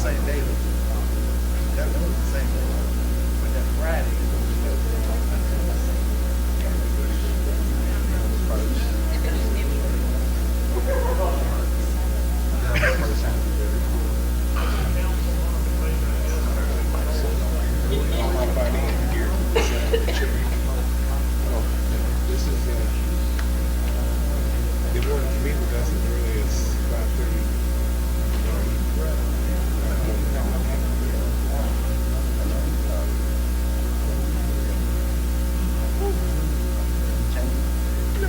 same day. That was the same day. But that Friday. This is, they wanted to meet with us as early as 5:30. No.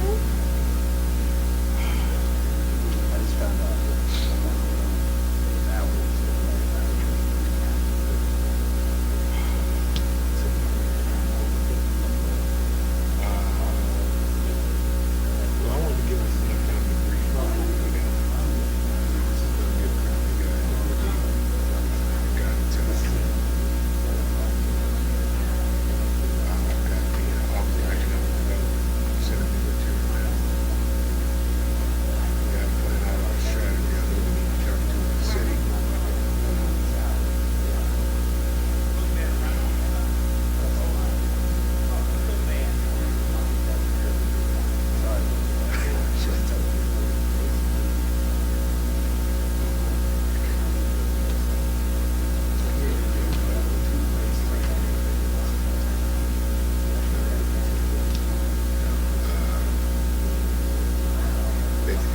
I just found out. Well, I wanted to give us enough time to brief. This is gonna be a family guy. Got to tell us. I've got the Office of Economic Development sending me material now. We got to plan out our strategy. I know we need to talk to the city.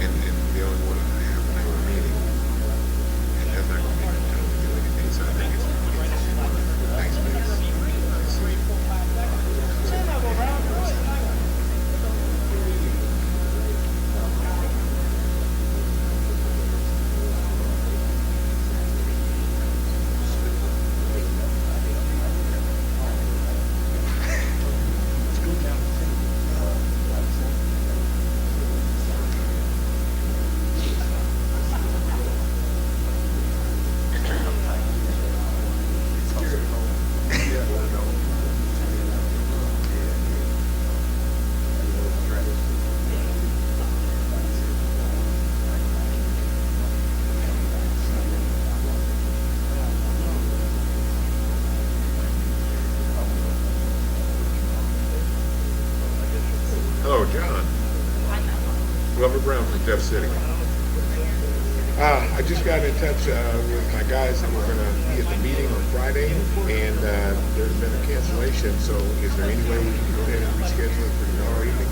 And the only one and a half an hour meeting, and that's not going to be enough time to do anything. So I think it's going to be next week. Hello, John. Glover Brown from Jeff City. I just got in touch with my guys that were going to be at the meeting on Friday, and there's been a cancellation. So, is there any way we can go ahead and reschedule it for tomorrow evening?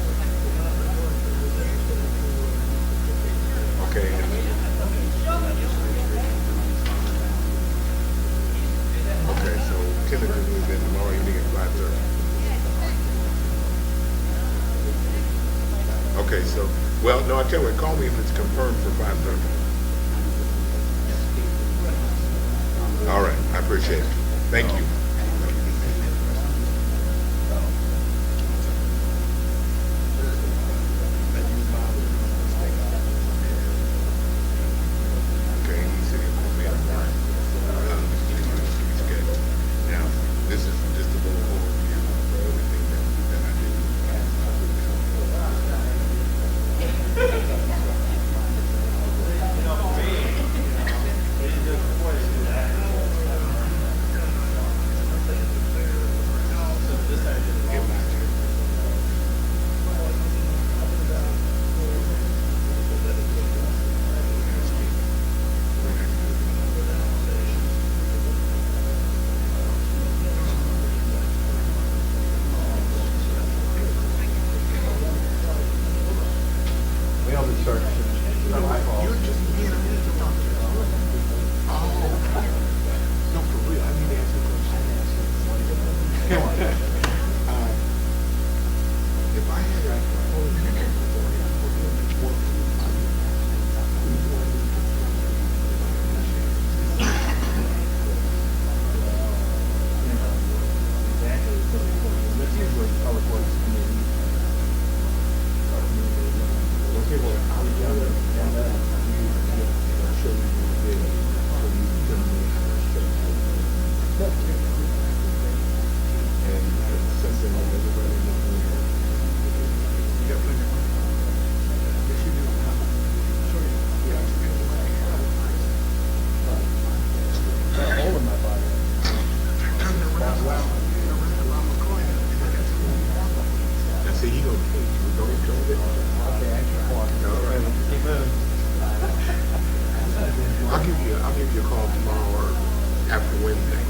Okay. Okay, so tentatively then tomorrow evening at 5:30. Okay, so, well, no, I tell you what, call me if it's confirmed for 5:30. All right, I appreciate it. Thank you. Okay, he said he'll call me in the morning. Now, this is just a little overview of everything that I do. you a call tomorrow or after Wednesday.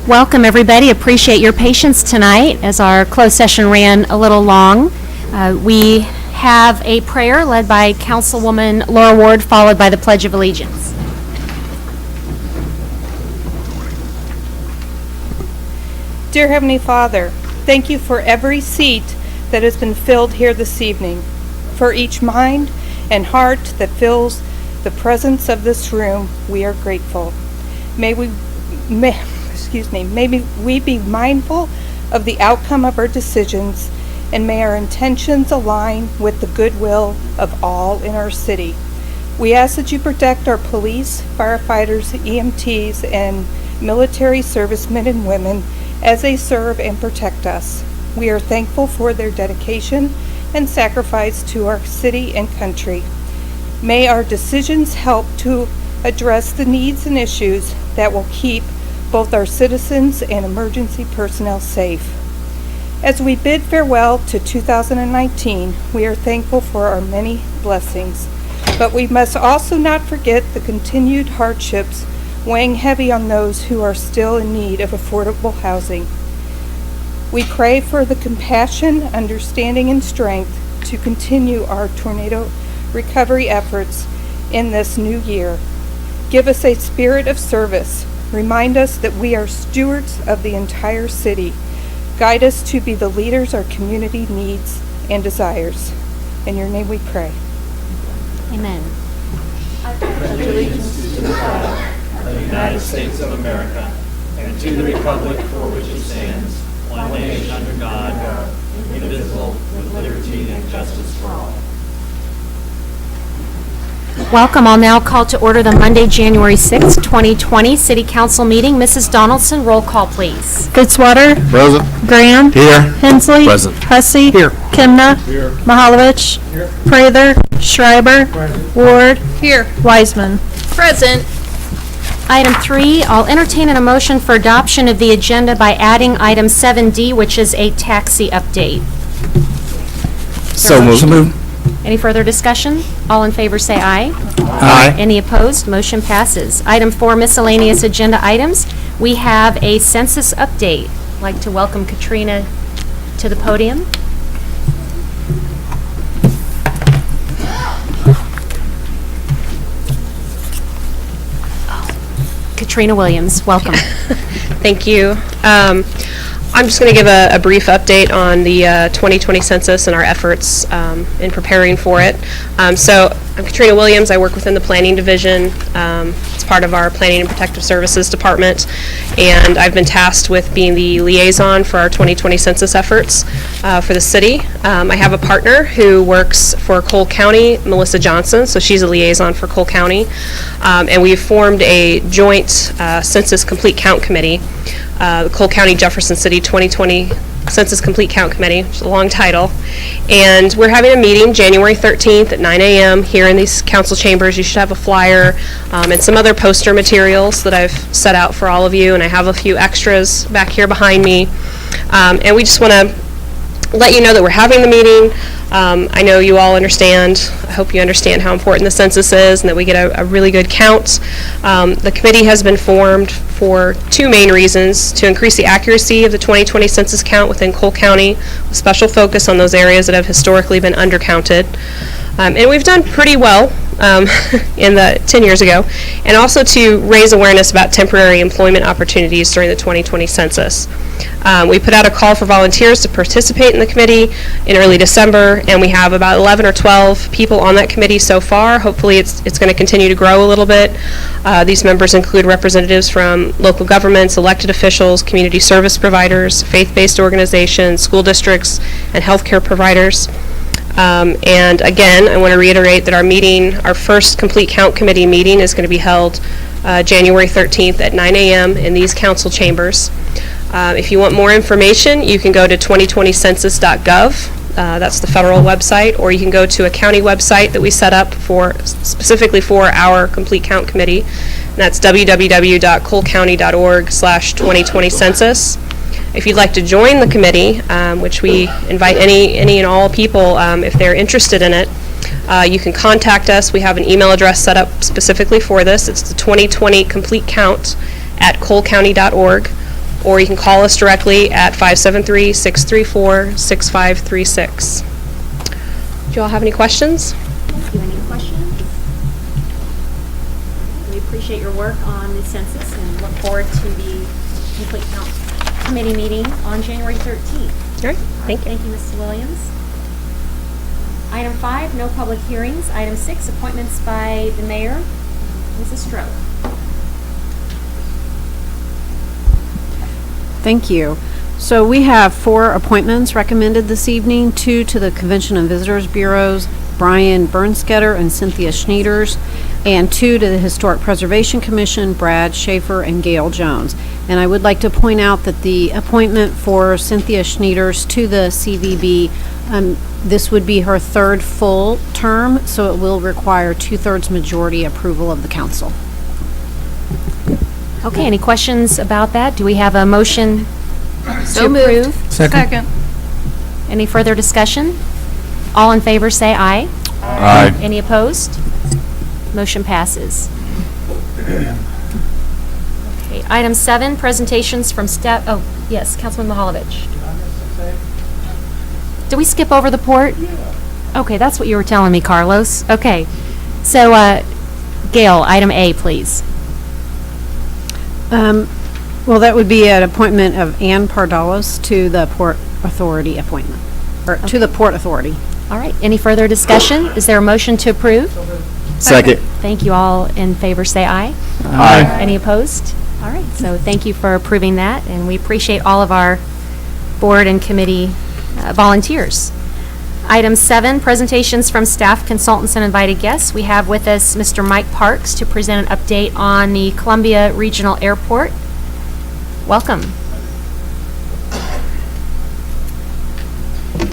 Welcome, everybody. Appreciate your patience tonight as our closed session ran a little long. We have a prayer led by Councilwoman Laura Ward, followed by the Pledge of Allegiance. Dear Heavenly Father, thank you for every seat that has been filled here this evening, for each mind and heart that fills the presence of this room. We are grateful. May we be mindful of the outcome of our decisions, and may our intentions align with the goodwill of all in our city. We ask that you protect our police, firefighters, EMTs, and military servicemen and women as they serve and protect us. We are thankful for their dedication and sacrifice to our city and country. May our decisions help to address the needs and issues that will keep both our citizens and emergency personnel safe. As we bid farewell to 2019, we are thankful for our many blessings, but we must also not forget the continued hardships weighing heavy on those who are still in need of affordable housing. We pray for the compassion, understanding, and strength to continue our tornado recovery efforts in this new year. Give us a spirit of service. Remind us that we are stewards of the entire city. Guide us to be the leaders our community needs and desires. In your name we pray. Amen. Allegiance to the flag of the United States of America and to the republic for which it stands, one nation under God, indivisible, with liberty and justice for all. Welcome. I'll now call to order the Monday, January 6, 2020 City Council meeting. Mrs. Donaldson, roll call, please. Fitzwater. Present. Graham. Here. Hensley. Present. Hussey. Here. Kimna. Here. Mahalovich. Here. Prather. Schreiber. Ward. Here. Wiseman. Present. Item 3, I'll entertain a motion for adoption of the agenda by adding item 7D, which is a taxi update. So moved. Any further discussion? All in favor say aye. Aye. Any opposed? Motion passes. Item 4, miscellaneous agenda items. We have a census update. I'd like to welcome Katrina to the podium. Katrina Williams, welcome. Thank you. I'm just going to give a brief update on the 2020 census and our efforts in preparing for it. So I'm Katrina Williams. I work within the Planning Division. It's part of our Planning and Protective Services Department, and I've been tasked with being the liaison for our 2020 census efforts for the city. I have a partner who works for Cole County, Melissa Johnson, so she's a liaison for Cole County, and we've formed a joint Census Complete Count Committee, the Cole County Jefferson City 2020 Census Complete Count Committee, which is a long title. And we're having a meeting January 13th at 9 a.m. here in these council chambers. You should have a flyer and some other poster materials that I've set out for all of you, and I have a few extras back here behind me. And we just want to let you know that we're having the meeting. I know you all understand, I hope you understand how important the census is and that we get a really good count. The committee has been formed for two main reasons: to increase the accuracy of the 2020 census count within Cole County, with special focus on those areas that have historically been undercounted. And we've done pretty well in the 10 years ago, and also to raise awareness about temporary employment opportunities during the 2020 census. We put out a call for volunteers to participate in the committee in early December, and we have about 11 or 12 people on that committee so far. Hopefully it's going to continue to grow a little bit. These members include representatives from local governments, elected officials, community service providers, faith-based organizations, school districts, and healthcare providers. And again, I want to reiterate that our meeting, our first Complete Count Committee meeting, is going to be held January 13th at 9 a.m. in these council chambers. If you want more information, you can go to 2020census.gov. That's the federal website, or you can go to a county website that we set up specifically for our Complete Count Committee. And that's www.colecounty.org/2020census. If you'd like to join the committee, which we invite any and all people if they're interested in it, you can contact us. We have an email address set up specifically for this. It's the 2020 Complete Count at colecounty.org. or you can call us directly at 573-634-6536. Do you all have any questions? Do you have any questions? We appreciate your work on the census and look forward to the complete count committee meeting on January 13th. All right, thank you. Thank you, Mrs. Williams. Item 5, no public hearings. Item 6, appointments by the mayor. Mrs. Stroh. Thank you. So we have 4 appointments recommended this evening, 2 to the Convention and Visitors Bureaus, Brian Bernsketter and Cynthia Schneiders, and 2 to the Historic Preservation Commission, Brad Schaefer and Gail Jones. And I would like to point out that the appointment for Cynthia Schneiders to the CVB, this would be her 3rd full term, so it will require 2/3 majority approval of the council. Okay, any questions about that? Do we have a motion to approve? Second. Any further discussion? All in favor say aye. Aye. Any opposed? Motion passes. Okay, item 7, presentations from staff. Oh, yes, Councilman Mahalovich. Did we skip over the port? Okay, that's what you were telling me, Carlos. Okay. So, Gail, item A, please. Well, that would be an appointment of Ann Pardalos to the Port Authority appointment, or to the Port Authority. All right, any further discussion? Is there a motion to approve? Second. Thank you. All in favor say aye. Aye. Any opposed? All right, so thank you for approving that, and we appreciate all of our board and committee volunteers. Item 7, presentations from staff, consultants, and invited guests. We have with us Mr. Mike Parks to present an update on the Columbia Regional Airport. Welcome.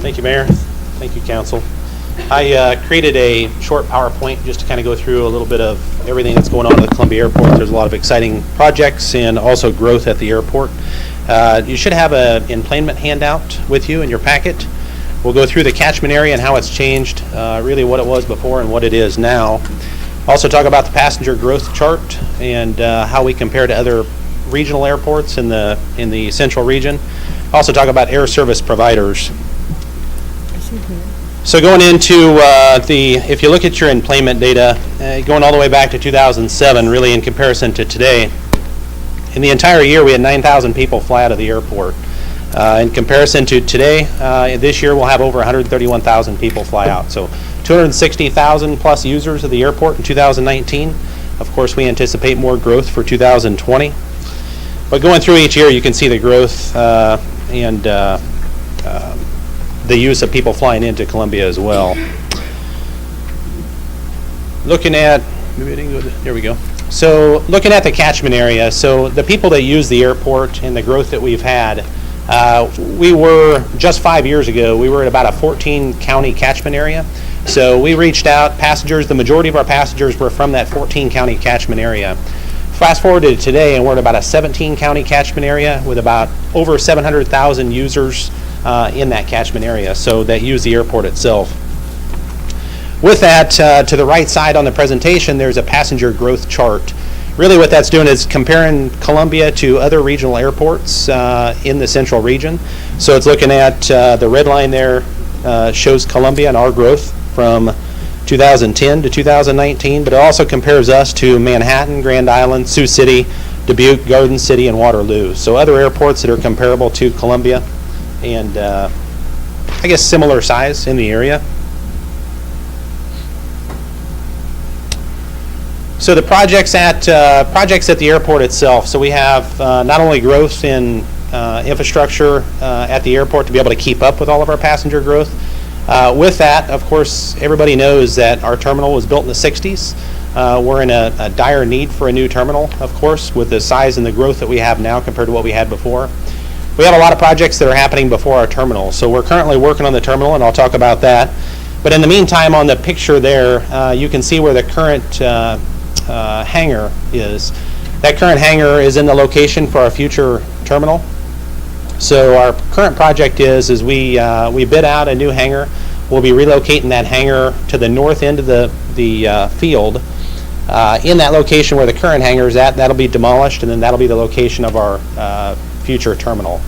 Thank you, Mayor. Thank you, Council. I created a short PowerPoint just to kind of go through a little bit of everything that's going on at the Columbia Airport. There's a lot of exciting projects and also growth at the airport. You should have an employment handout with you in your packet. We'll go through the catchment area and how it's changed, really what it was before and what it is now. Also talk about the passenger growth chart and how we compare to other regional airports in the central region. Also talk about air service providers. So going into if you look at your employment data, going all the way back to 2007, really in comparison to today, in the entire year we had 9,000 people fly out of the airport. In comparison to today, this year we'll have over 131,000 people fly out. So 260,000 plus users of the airport in 2019. Of course, we anticipate more growth for 2020. But going through each year, you can see the growth and the use of people flying into Columbia as well. Looking at, maybe I didn't go there we go. So looking at the catchment area, so the people that use the airport and the growth that we've had, we were, just 5 years ago, we were at about a 14 county catchment area. So we reached out, passengers, the majority of our passengers were from that 14 county catchment area. Fast forward to today and we're at about a 17 county catchment area with about over 700,000 users in that catchment area, so that use the airport itself. With that, to the right side on the presentation, there's a passenger growth chart. Really what that's doing is comparing Columbia to other regional airports in the central region. So it's looking at the red line there shows Columbia and our growth from 2010 to 2019, but it also compares us to Manhattan, Grand Island, Sioux City, Dubuque, Garden City, and Waterloo. So other airports that are comparable to Columbia and I guess similar size in the area. So the projects at the airport itself. So we have not only growth in infrastructure at the airport to be able to keep up with all of our passenger growth. With that, of course, everybody knows that our terminal was built in the 60s. We're in a dire need for a new terminal, of course, with the size and the growth that we have now compared to what we had before. We have a lot of projects that are happening before our terminal. So we're currently working on the terminal, and I'll talk about that. But in the meantime, on the picture there, you can see where the current hangar is. That current hangar is in the location for our future terminal. So our current project is we bid out a new hangar. We'll be relocating that hangar to the north end of the field. In that location where the current hangar is at, that'll be demolished, and then that'll be the location of our future terminal.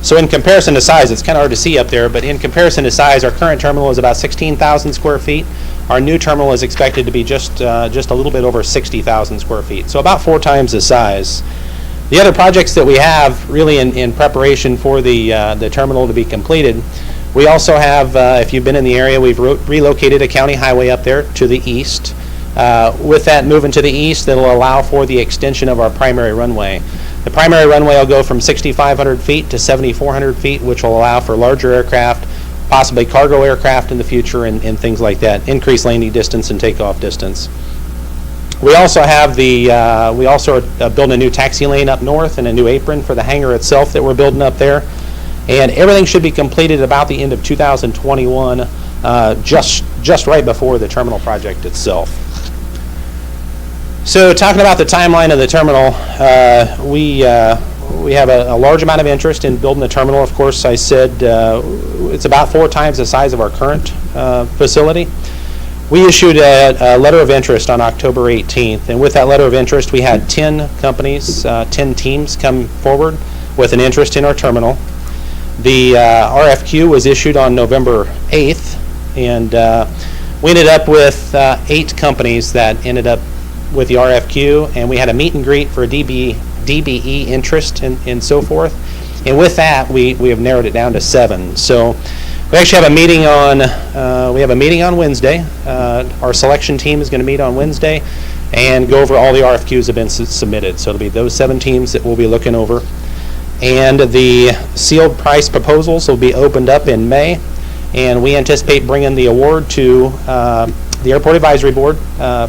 So in comparison to size, it's kind of hard to see up there, but in comparison to size, our current terminal is about 16,000 square feet. Our new terminal is expected to be just a little bit over 60,000 square feet, so about 4 times the size. The other projects that we have really in preparation for the terminal to be completed, we also have, if you've been in the area, we've relocated a county highway up there to the east. With that moving to the east, that'll allow for the extension of our primary runway. The primary runway will go from 6,500 feet to 7,400 feet, which will allow for larger aircraft, possibly cargo aircraft in the future, and things like that, increased landing distance and takeoff distance. We also have we also are building a new taxi lane up north and a new apron for the hangar itself that we're building up there. And everything should be completed about the end of 2021, just right before the terminal project itself. So talking about the timeline of the terminal, we have a large amount of interest in building the terminal. Of course, I said it's about 4 times the size of our current facility. We issued a letter of interest on October 18th, and with that letter of interest, we had 10 companies, 10 teams come forward with an interest in our terminal. The RFQ was issued on November 8th, and we ended up with 8 companies that ended up with the RFQ, and we had a meet and greet for a DBE interest and so forth. And with that, we have narrowed it down to 7. So we actually have a meeting on Wednesday. Our selection team is going to meet on Wednesday and go over all the RFQs that have been submitted. So it'll be those 7 teams that we'll be looking over. And the sealed price proposals will be opened up in May, and we anticipate bringing the award to the Airport Advisory Board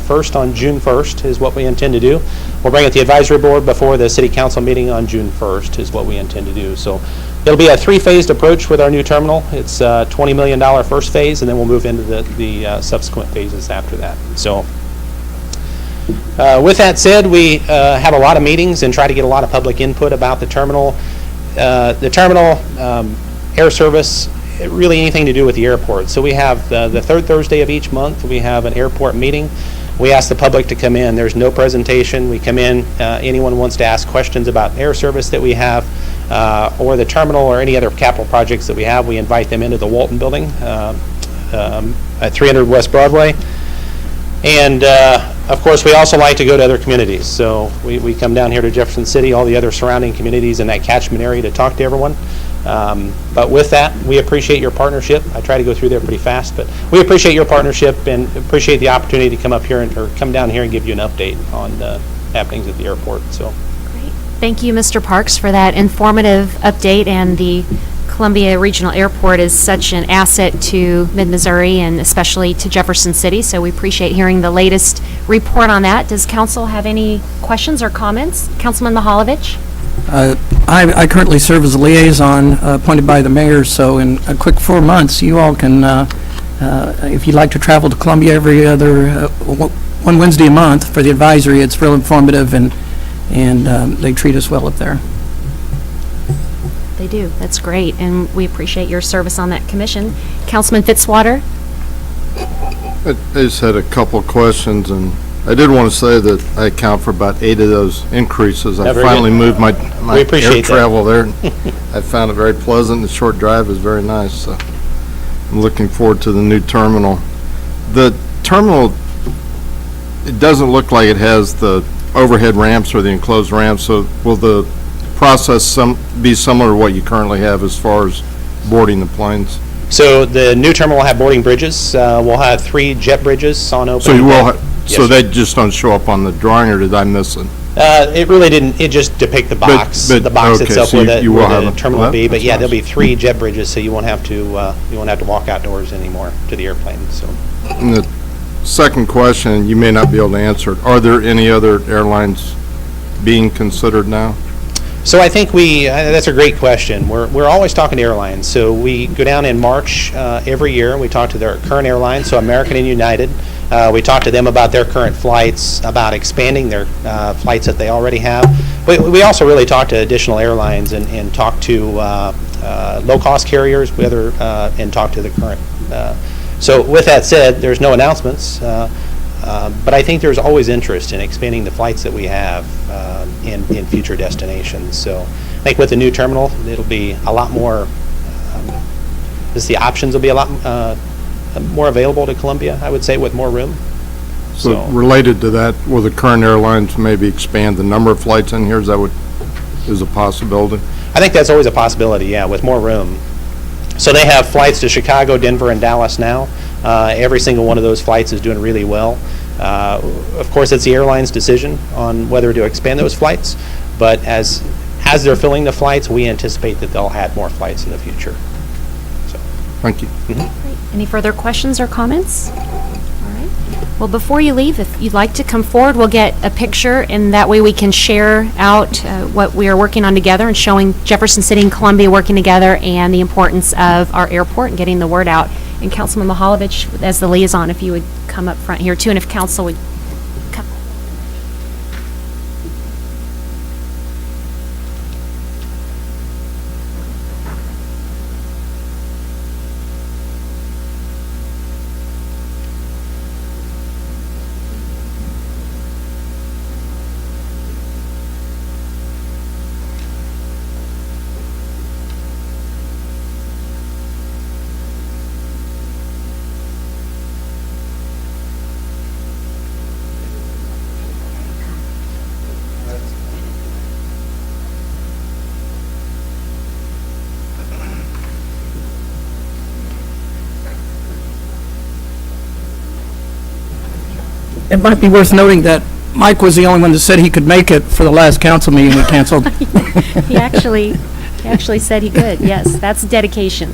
first on June 1st is what we intend to do. We'll bring it to the Advisory Board before the City Council meeting on June 1st is what we intend to do. So it'll be a 3-phased approach with our new terminal. It's a $20 million first phase, and then we'll move into the subsequent phases after that. So with that said, we have a lot of meetings and try to get a lot of public input about the terminal. Air service, really anything to do with the airport. So we have the 3rd Thursday of each month, we have an airport meeting. We ask the public to come in. There's no presentation. We come in, anyone wants to ask questions about air service that we have, or the terminal or any other capital projects that we have, we invite them into the Walton building at 300 West Broadway. And of course, we also like to go to other communities. So we come down here to Jefferson City, all the other surrounding communities in that catchment area to talk to everyone. But with that, we appreciate your partnership. I try to go through there pretty fast, but we appreciate your partnership and appreciate the opportunity to come up here or come down here and give you an update on the happenings at the airport. So, Great. Thank you, Mr. Parks, for that informative update. And the Columbia Regional Airport is such an asset to Mid-Missouri and especially to Jefferson City, so we appreciate hearing the latest report on that. Does council have any questions or comments? Councilman Mahalovich? I currently serve as a liaison appointed by the mayor, so in a quick 4 months, you all can, if you'd like to travel to Columbia every other, one Wednesday a month for the advisory, it's real informative, and they treat us well up there. They do. That's great, and we appreciate your service on that commission. Councilman Fitzwater? I just had a couple of questions, and I did want to say that I account for about 8 of those increases. I finally moved my air travel there. I found it very pleasant. The short drive is very nice. So I'm looking forward to the new terminal. The terminal, it doesn't look like it has the overhead ramps or the enclosed ramps, so will the process be similar to what you currently have as far as boarding the planes? So the new terminal will have boarding bridges. We'll have 3 jet bridges on open. So you will have, so they just don't show up on the drawing, or did I miss it? It really didn't. It just depict the box, but the box okay, itself so where the terminal will be. But yeah, nice. there'll be 3 jet bridges, so you won't have to walk outdoors anymore to the airplane. So. And the second question, you may not be able to answer it. Are there any other airlines being considered now? So I think that's a great question. We're always talking to airlines. So we go down in March every year. We talk to their current airlines, so American and United. We talk to them about their current flights, about expanding their flights that they already have. We also really talk to additional airlines and talk to low-cost carriers, and talk to the current. So with that said, there's no announcements. But I think there's always interest in expanding the flights that we have in future destinations. So I think with the new terminal, it'll be a lot more, the options will be a lot more available to Columbia, I would say, with more room. So related to that, will the current airlines maybe expand the number of flights in here? Is that what is a possibility? I think that's always a possibility, yeah, with more room. So they have flights to Chicago, Denver, and Dallas now. Every single one of those flights is doing really well. Of course, it's the airline's decision on whether to expand those flights, but as they're filling the flights, we anticipate that they'll add more flights in the future. So. Thank you. Great. Any further questions or comments? All right. Well, before you leave, if you'd like to come forward, we'll get a picture, and that way we can share out what we are working on together and showing Jefferson City and Columbia working together and the importance of our airport and getting the word out. And Councilman Mahalovich, as the liaison, if you would come up front here too, and if council would come. It might be worth noting that Mike was the only one that said he could make it for the last council meeting we canceled. He actually said he could, yes, that's dedication.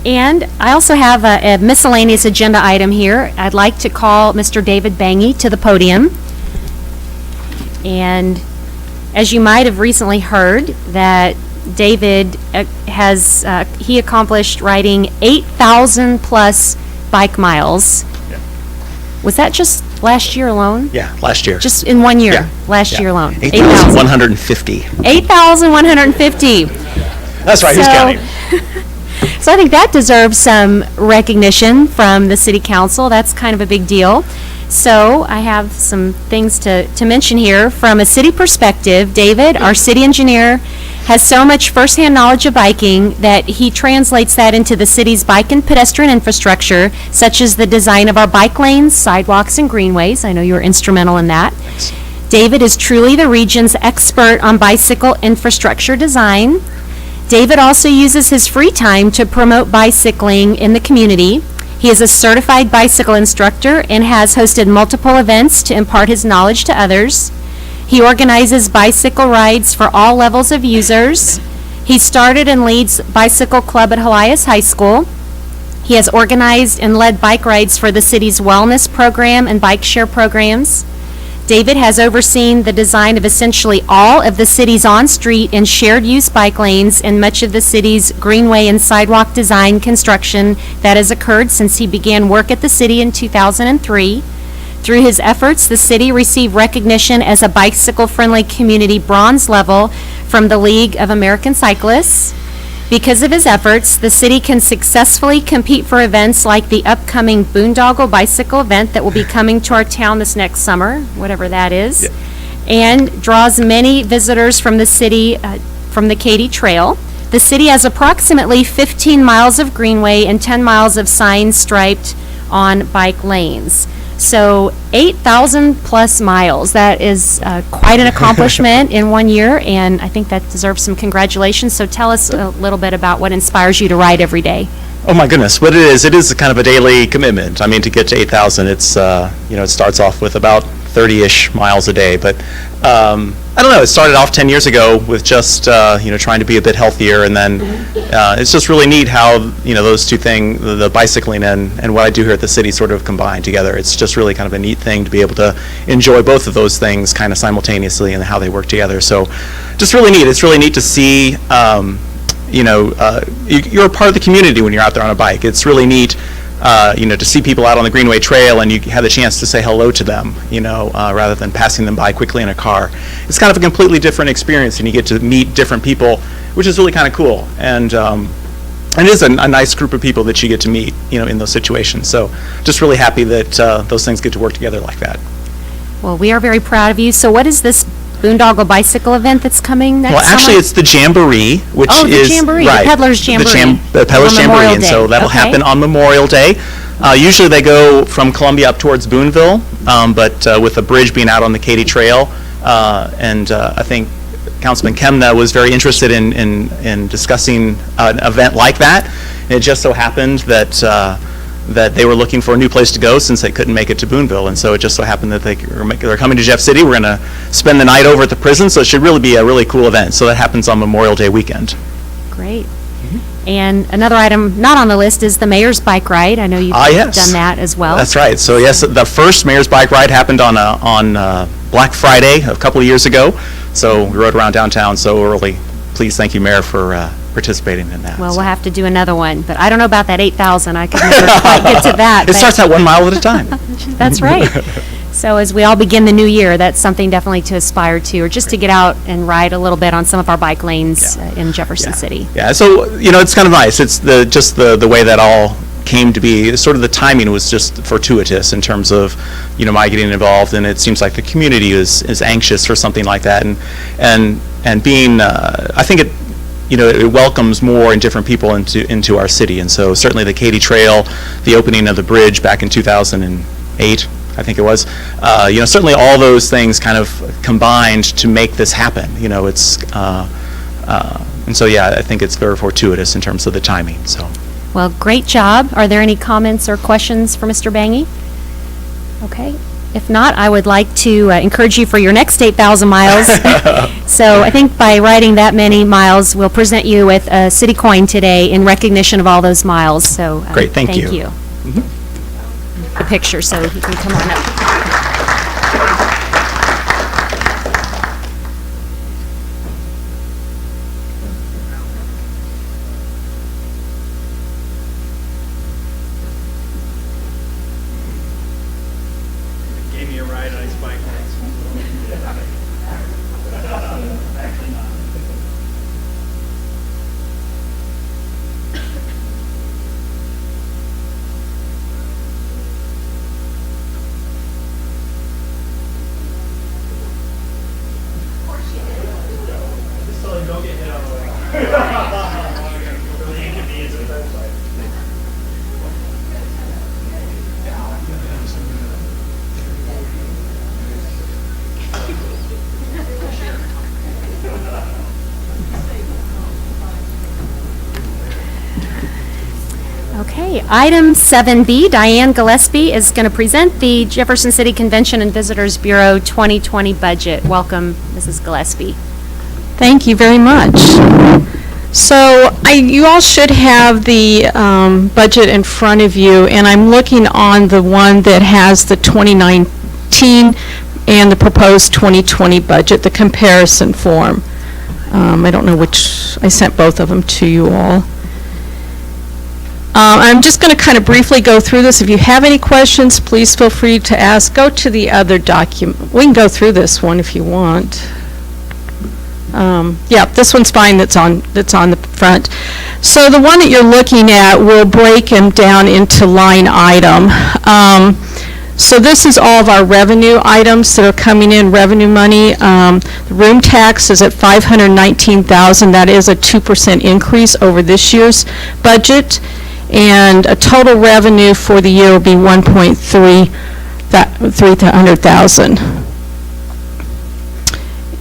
And I also have a miscellaneous agenda item here. I'd like to call Mr. David Bangy to the podium. And as you might have recently heard, that David he accomplished riding 8,000 plus bike miles. Was that just last year alone? Yeah, last year. Just in 1 year, last year alone? 8,150. 8,150. That's right, who's counting? So I think that deserves some recognition from the city council. That's kind of a big deal. So I have some things to mention here. From a city perspective, David, our city engineer, has so much firsthand knowledge of biking that he translates that into the city's bike and pedestrian infrastructure, such as the design of our bike lanes, sidewalks, and greenways. I know you were instrumental in that. Thanks. David is truly the region's expert on bicycle infrastructure design. David also uses his free time to promote bicycling in the community. He is a certified bicycle instructor and has hosted multiple events to impart his knowledge to others. He organizes bicycle rides for all levels of users. He started and leads Bicycle Club at Helias High School. He has organized and led bike rides for the city's wellness program and bike share programs. David has overseen the design of essentially all of the city's on-street and shared-use bike lanes and much of the city's greenway and sidewalk design construction that has occurred since he began work at the city in 2003. Through his efforts, the city received recognition as a bicycle-friendly community bronze level from the League of American Cyclists. Because of his efforts, the city can successfully compete for events like the upcoming Boondoggle Bicycle event that will be coming to our town this next summer, whatever that is, and draws many visitors from the city, from the Katy Trail. The city has approximately 15 miles of greenway and 10 miles of signs striped on bike lanes. So 8,000 plus miles, that is quite an accomplishment in 1 year, and I think that deserves some congratulations. So tell us a little bit about what inspires you to ride every day. Oh my goodness, what it is kind of a daily commitment. I mean, to get to 8,000, it's, it starts off with about 30-ish miles a day, but I don't know, it started off 10 years ago with just, trying to be a bit healthier, and then it's just really neat how, those two things, the bicycling and what I do here at the city sort of combine together. It's just really kind of a neat thing to be able to enjoy both of those things kind of simultaneously and how they work together. So just really neat. It's really neat to see, you're a part of the community when you're out there on a bike. It's really neat. To see people out on the Greenway Trail and you have the chance to say hello to them, rather than passing them by quickly in a car. It's kind of a completely different experience, and you get to meet different people, which is really kind of cool. And it is a nice group of people that you get to meet, in those situations. So just really happy that those things get to work together like that. Well, we are very proud of you. So what is this boondoggle bicycle event that's coming next Well, actually, summer? it's the Jamboree, which Oh, the is... Jamboree, the right, Peddlers Jamboree. The Peddlers On Jamboree, Memorial and so Day. that'll Okay. happen on Memorial Day. Usually they go from Columbia up towards Boonville, but with the bridge being out on the Katy Trail, and I think Councilman Kemna was very interested in discussing an event like that. And it just so happened that they were looking for a new place to go since they couldn't make it to Boonville, and so it just so happened that they're coming to Jeff City. We're going to spend the night over at the prison, so it should really be a really cool event. So that happens on Memorial Day weekend. Great. And another item not on the list is the mayor's bike ride. I know you've Yes. done that as well. That's right. So yes, the first mayor's bike ride happened on Black Friday a couple of years ago. So we rode around downtown. So we're really pleased. Thank you, Mayor, for participating in that. Well, we'll have to do another one, but I don't know about that 8,000. I could never quite get to that. It but- starts at 1 mile at a time. That's right. So as we all begin the new year, that's something definitely to aspire to, or just to get out and ride a little bit on some of our bike lanes in Jefferson City. Yeah. So it's kind of nice. It's the way that all came to be. Sort of the timing was just fortuitous in terms of my getting involved, and it seems like the community is anxious for something like that, and being I think it welcomes more and different people into our city. And so certainly the Katy Trail, the opening of the bridge back in 2008, I think it was, certainly all those things kind of combined to make this happen. And so, yeah, I think it's very fortuitous in terms of the timing. So, Well, great job. Are there any comments or questions for Mr. Bangy? Okay. If not, I would like to encourage you for your next 8,000 miles. So I think by riding that many miles, we'll present you with a city coin today in recognition of all those miles. So Great, thank you. Thank you. The picture, so you can come on up. Gave me a ride on his bike once. Just so you don't get hit on the way. For the inconvenience of that. Okay, item 7B, Diane Gillespie is going to present the Jefferson City Convention and Visitors Bureau 2020 budget. Welcome, Mrs. Gillespie. Thank you very much. So you all should have the budget in front of you, and I'm looking on the one that has the 2019 and the proposed 2020 budget, the comparison form. I don't know which, I sent both of them to you all. I'm just going to kind of briefly go through this. If you have any questions, please feel free to ask. Go to the other document. We can go through this one if you want. Yeah, this one's fine that's on the front. So the one that you're looking at, we'll break them down into line item. So this is all of our revenue items that are coming in, revenue money. The room tax is at $519,000. That is a 2% increase over this year's budget. And a total revenue for the year will be $300,000.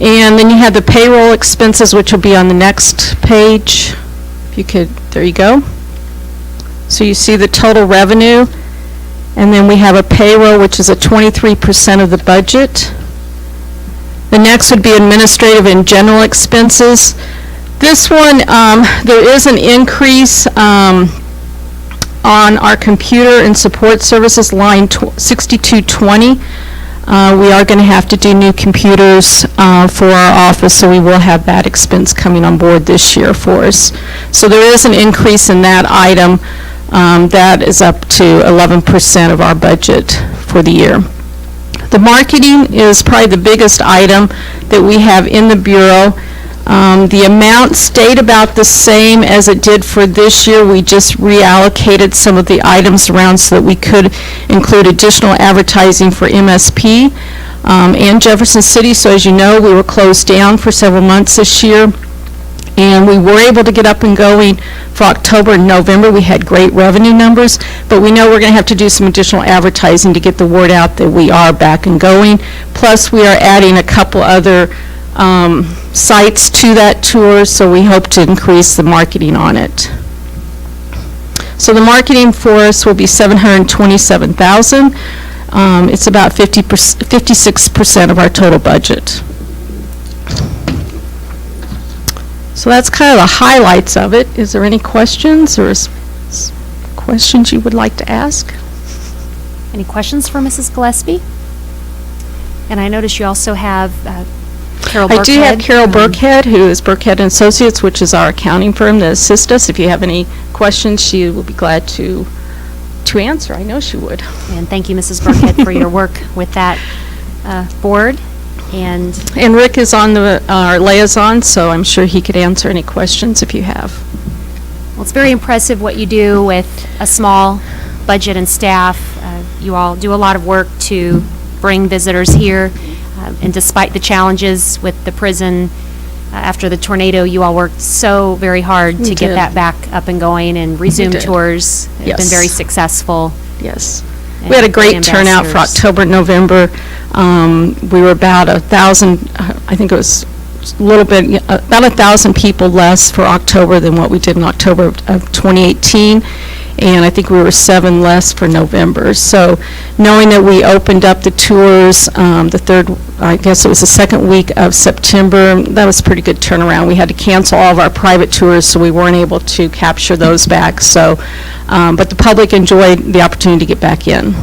And then you have the payroll expenses, which will be on the next page. If you could, there you go. So you see the total revenue. And then we have a payroll, which is at 23% of the budget. The next would be administrative and general expenses. This one, there is an increase on our computer and support services line 6220. We are going to have to do new computers for our office, so we will have that expense coming on board this year for us. So there is an increase in that item. That is up to 11% of our budget for the year. The marketing is probably the biggest item that we have in the Bureau. The amount stayed about the same as it did for this year. We just reallocated some of the items around so that we could include additional advertising for MSP and Jefferson City. So as you know, we were closed down for several months this year, and we were able to get up and going for October and November. We had great revenue numbers, but we know we're going to have to do some additional advertising to get the word out that we are back and going. Plus, we are adding a couple other sites to that tour, so we hope to increase the marketing on it. So the marketing for us will be $727,000. It's about 56% of our total budget. So that's kind of the highlights of it. Is there any questions or questions you would like to ask? Any questions for Mrs. Gillespie? And I notice you also have Carol Burkhead. I do have Carol Burkhead, who is Burkhead & Associates, which is our accounting firm that assists us. If you have any questions, she will be glad to answer. I know she would. And thank you, Mrs. Burkhead, for your work with that board. And Rick is on our liaison, so I'm sure he could answer any questions if you have. well, it's very impressive what you do with a small budget and staff. You all do a lot of work to bring visitors here. And despite the challenges with the prison after the tornado, you all worked so very hard to get that back up and going and resume tours. It's been very successful. Yes. We had a great turnout for October, November. We were about 1,000, I think it was a little bit, about 1,000 people less for October than what we did in October of 2018. And I think we were 7 less for November. So knowing that we opened up the tours it was the second week of September, that was a pretty good turnaround. We had to cancel all of our private tours, so we weren't able to capture those back. So, but the public enjoyed the opportunity to get back in.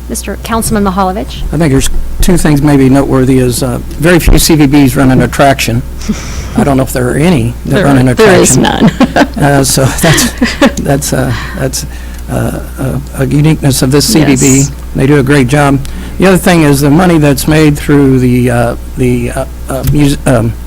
Mr. Councilman Mahalovich. I think there's two things maybe noteworthy is very few CVBs run an attraction. I don't know if there are any that run an attraction. There is none. So that's a uniqueness of this CVB. Yes. They do a great job. The other thing is the money that's made through the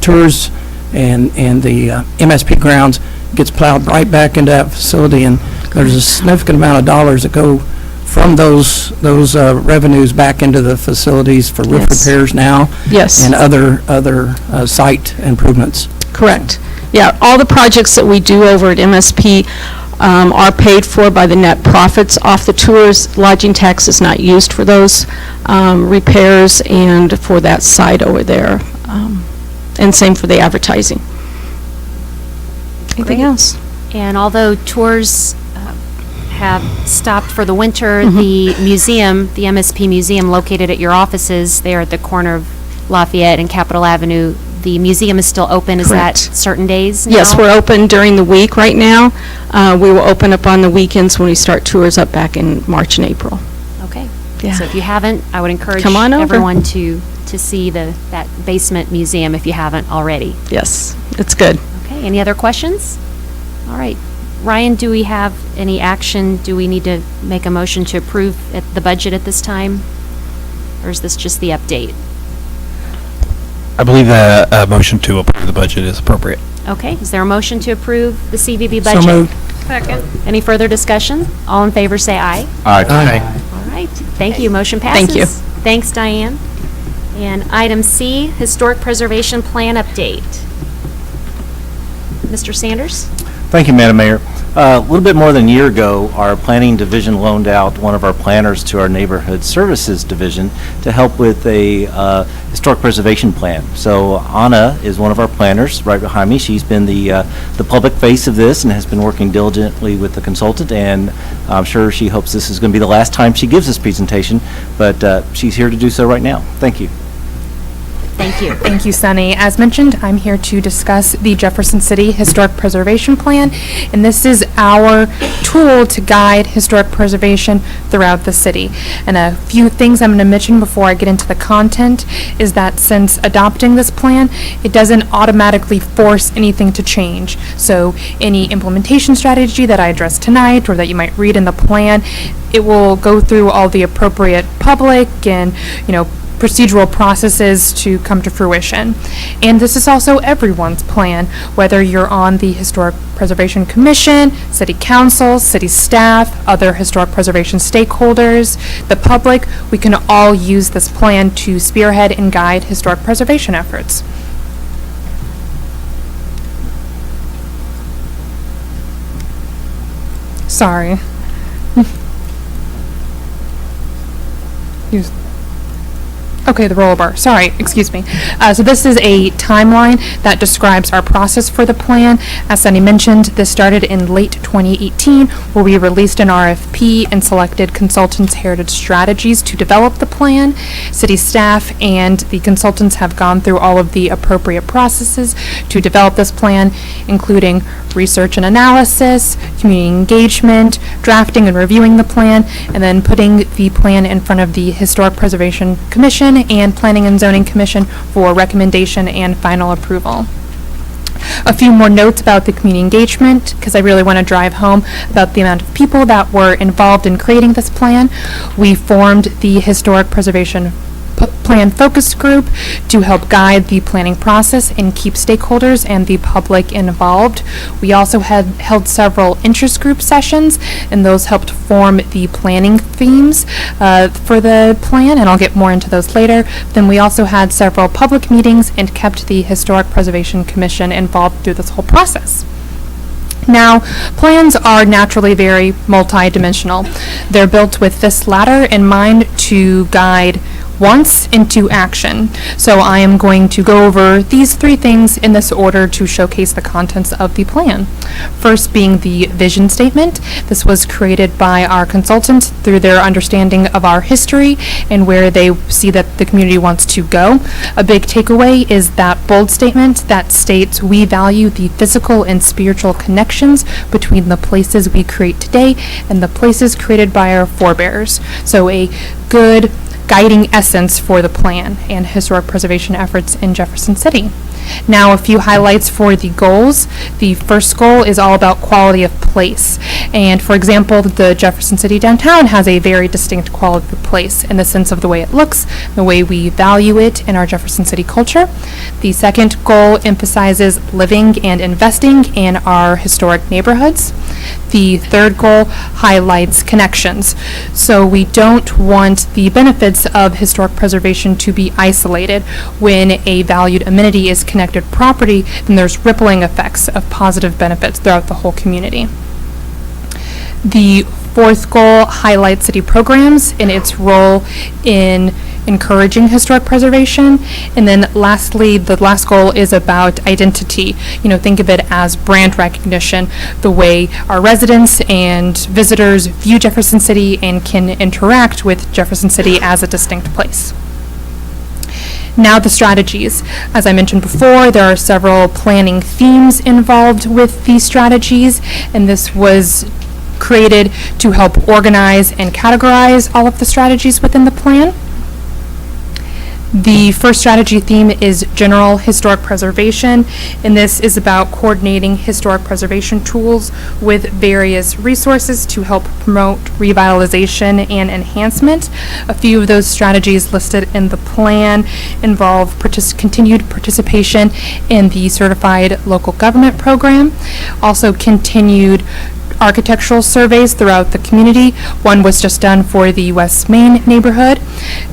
tours and the MSP grounds gets plowed right back into that facility, and there's a significant amount of dollars that go from those revenues back into the facilities for roof repairs now. Yes. And other site improvements. Correct. Yeah, all the projects that we do over at MSP are paid for by the net profits off the tours. Lodging tax is not used for those repairs and for that site over there. And same for the advertising. Anything else? And although tours have stopped for the winter, the museum, the MSP Museum located at your offices there at the corner of Lafayette and Capitol Avenue, the museum is still open. Is that certain days now? Yes, we're open during the week right now. We will open up on the weekends when we start tours up back in March and April. Okay. Yeah. So if you haven't, I would encourage Come on over. everyone to see that basement museum if you haven't already. Yes, it's good. Okay, any other questions? All right. Ryan, do we have any action? Do we need to make a motion to approve the budget at this time? Or is this just the update? I believe a motion to approve the budget is appropriate. Okay, is there a motion to approve the CVB budget? So moved. Second. Any further discussion? All in favor say aye. Aye. All right, thank you, motion passes. Thank you. Thanks, Diane. And item C, Historic Preservation Plan Update. Mr. Sanders? Thank you, Madam Mayor. A little bit more than a year ago, our planning division loaned out one of our planners to our neighborhood services division to help with a historic preservation plan. So Anna is one of our planners right behind me. She's been the public face of this and has been working diligently with the consultant, and I'm sure she hopes this is going to be the last time she gives this presentation, but she's here to do so right now. Thank you. Thank you. Thank you, Sunny. As mentioned, I'm here to discuss the Jefferson City Historic Preservation Plan, and this is our tool to guide historic preservation throughout the city. And a few things I'm going to mention before I get into the content is that since adopting this plan, it doesn't automatically force anything to change. So any implementation strategy that I address tonight or that you might read in the plan, it will go through all the appropriate public and, procedural processes to come to fruition. And this is also everyone's plan, whether you're on the Historic Preservation Commission, City Council, city staff, other historic preservation stakeholders, the public. We can all use this plan to spearhead and guide historic preservation efforts. Sorry. Okay, the roller bar. Sorry, excuse me. So this is a timeline that describes our process for the plan. As Sunny mentioned, this started in late 2018, where we released an RFP and selected consultants' heritage strategies to develop the plan. City staff and the consultants have gone through all of the appropriate processes to develop this plan, including research and analysis, community engagement, drafting and reviewing the plan, and then putting the plan in front of the Historic Preservation Commission and Planning and Zoning Commission for recommendation and final approval. A few more notes about the community engagement, because I really want to drive home about the amount of people that were involved in creating this plan. We formed the Historic Preservation Plan Focus Group to help guide the planning process and keep stakeholders and the public involved. We also had held several interest group sessions, and those helped form the planning themes for the plan, and I'll get more into those later. Then we also had several public meetings and kept the Historic Preservation Commission involved through this whole process. Now, plans are naturally very multi-dimensional. They're built with this ladder in mind to guide once into action. So I am going to go over these three things in this order to showcase the contents of the plan. First being the vision statement. This was created by our consultants through their understanding of our history and where they see that the community wants to go. A big takeaway is that bold statement that states we value the physical and spiritual connections between the places we create today and the places created by our forebears. So a good guiding essence for the plan and historic preservation efforts in Jefferson City. Now, a few highlights for the goals. The first goal is all about quality of place. And for example, the Jefferson City downtown has a very distinct quality of place in the sense of the way it looks, the way we value it in our Jefferson City culture. The second goal emphasizes living and investing in our historic neighborhoods. The third goal highlights connections. So we don't want the benefits of historic preservation to be isolated. When a valued amenity is connected property, then there's rippling effects of positive benefits throughout the whole community. The fourth goal highlights city programs and its role in encouraging historic preservation. And then lastly, the last goal is about identity. Think of it as brand recognition, the way our residents and visitors view Jefferson City and can interact with Jefferson City as a distinct place. Now the strategies. As I mentioned before, there are several planning themes involved with these strategies, and this was created to help organize and categorize all of the strategies within the plan. The first strategy theme is general historic preservation, and this is about coordinating historic preservation tools with various resources to help promote revitalization and enhancement. A few of those strategies listed in the plan involve continued participation in the Certified Local Government Program, also continued architectural surveys throughout the community. One was just done for the West Main neighborhood,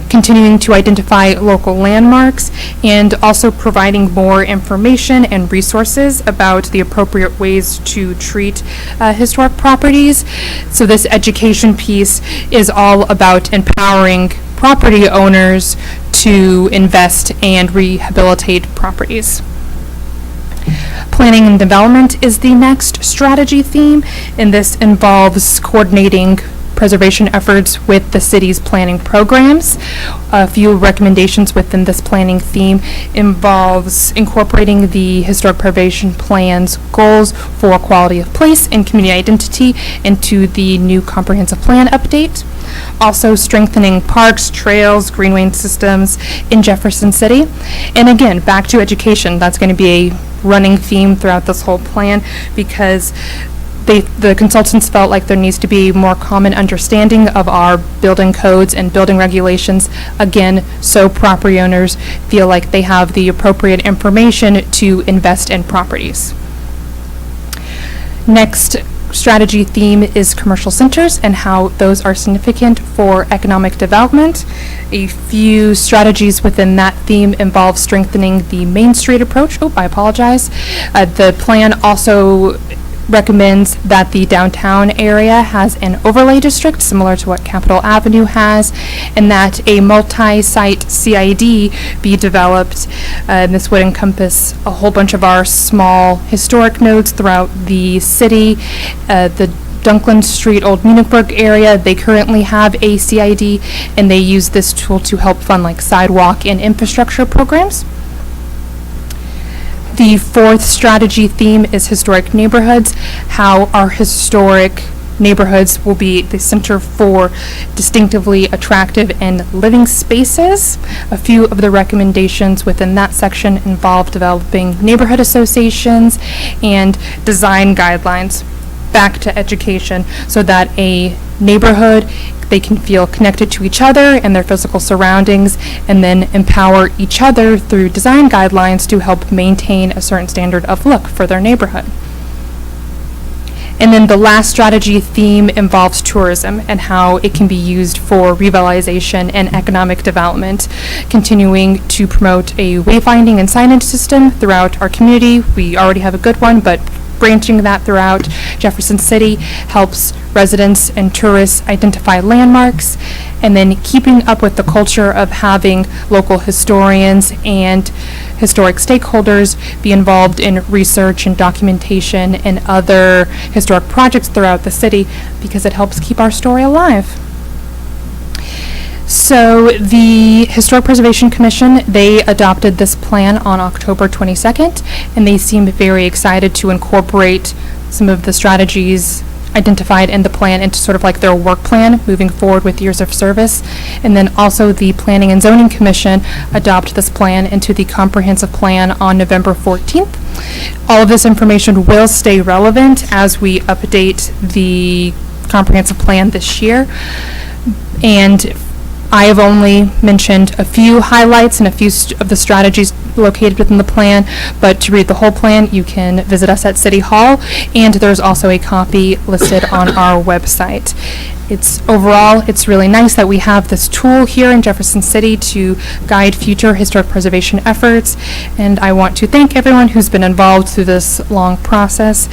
continuing to identify local landmarks, and also providing more information and resources about the appropriate ways to treat historic properties. So this education piece is all about empowering property owners to invest and rehabilitate properties. Planning and development is the next strategy theme, and this involves coordinating preservation efforts with the city's planning programs. A few recommendations within this planning theme involves incorporating the historic preservation plan's goals for quality of place and community identity into the new comprehensive plan update. Also strengthening parks, trails, greenway systems in Jefferson City. And again, back to education. That's going to be a running theme throughout this whole plan, because the consultants felt like there needs to be more common understanding of our building codes and building regulations, again, so property owners feel like they have the appropriate information to invest in properties. Next strategy theme is commercial centers and how those are significant for economic development. A few strategies within that theme involve strengthening the Main Street approach. Oh, I apologize. The plan also recommends that the downtown area has an overlay district similar to what Capitol Avenue has, and that a multi-site CID be developed. And this would encompass a whole bunch of our small historic nodes throughout the city. The Dunkland Street, Old Munich area, they currently have a CID, and they use this tool to help fund like sidewalk and infrastructure programs. The fourth strategy theme is historic neighborhoods, how our historic neighborhoods will be the center for distinctively attractive and living spaces. A few of the recommendations within that section involve developing neighborhood associations and design guidelines. Back to education, so that a neighborhood, they can feel connected to each other and their physical surroundings, and then empower each other through design guidelines to help maintain a certain standard of look for their neighborhood. And then the last strategy theme involves tourism and how it can be used for revitalization and economic development, continuing to promote a wayfinding and signage system throughout our community. We already have a good one, but branching that throughout Jefferson City helps residents and tourists identify landmarks, and then keeping up with the culture of having local historians and historic stakeholders be involved in research and documentation and other historic projects throughout the city, because it helps keep our story alive. So the Historic Preservation Commission, they adopted this plan on October 22nd, and they seemed very excited to incorporate some of the strategies identified in the plan into sort of like their work plan moving forward with years of service. And then also the Planning and Zoning Commission adopted this plan into the comprehensive plan on November 14th. All of this information will stay relevant as we update the comprehensive plan this year. And I have only mentioned a few highlights and a few of the strategies located within the plan, but to read the whole plan, you can visit us at City Hall, and there's also a copy listed on our website. Overall, it's really nice that we have this tool here in Jefferson City to guide future historic preservation efforts, and I want to thank everyone who's been involved through this long process.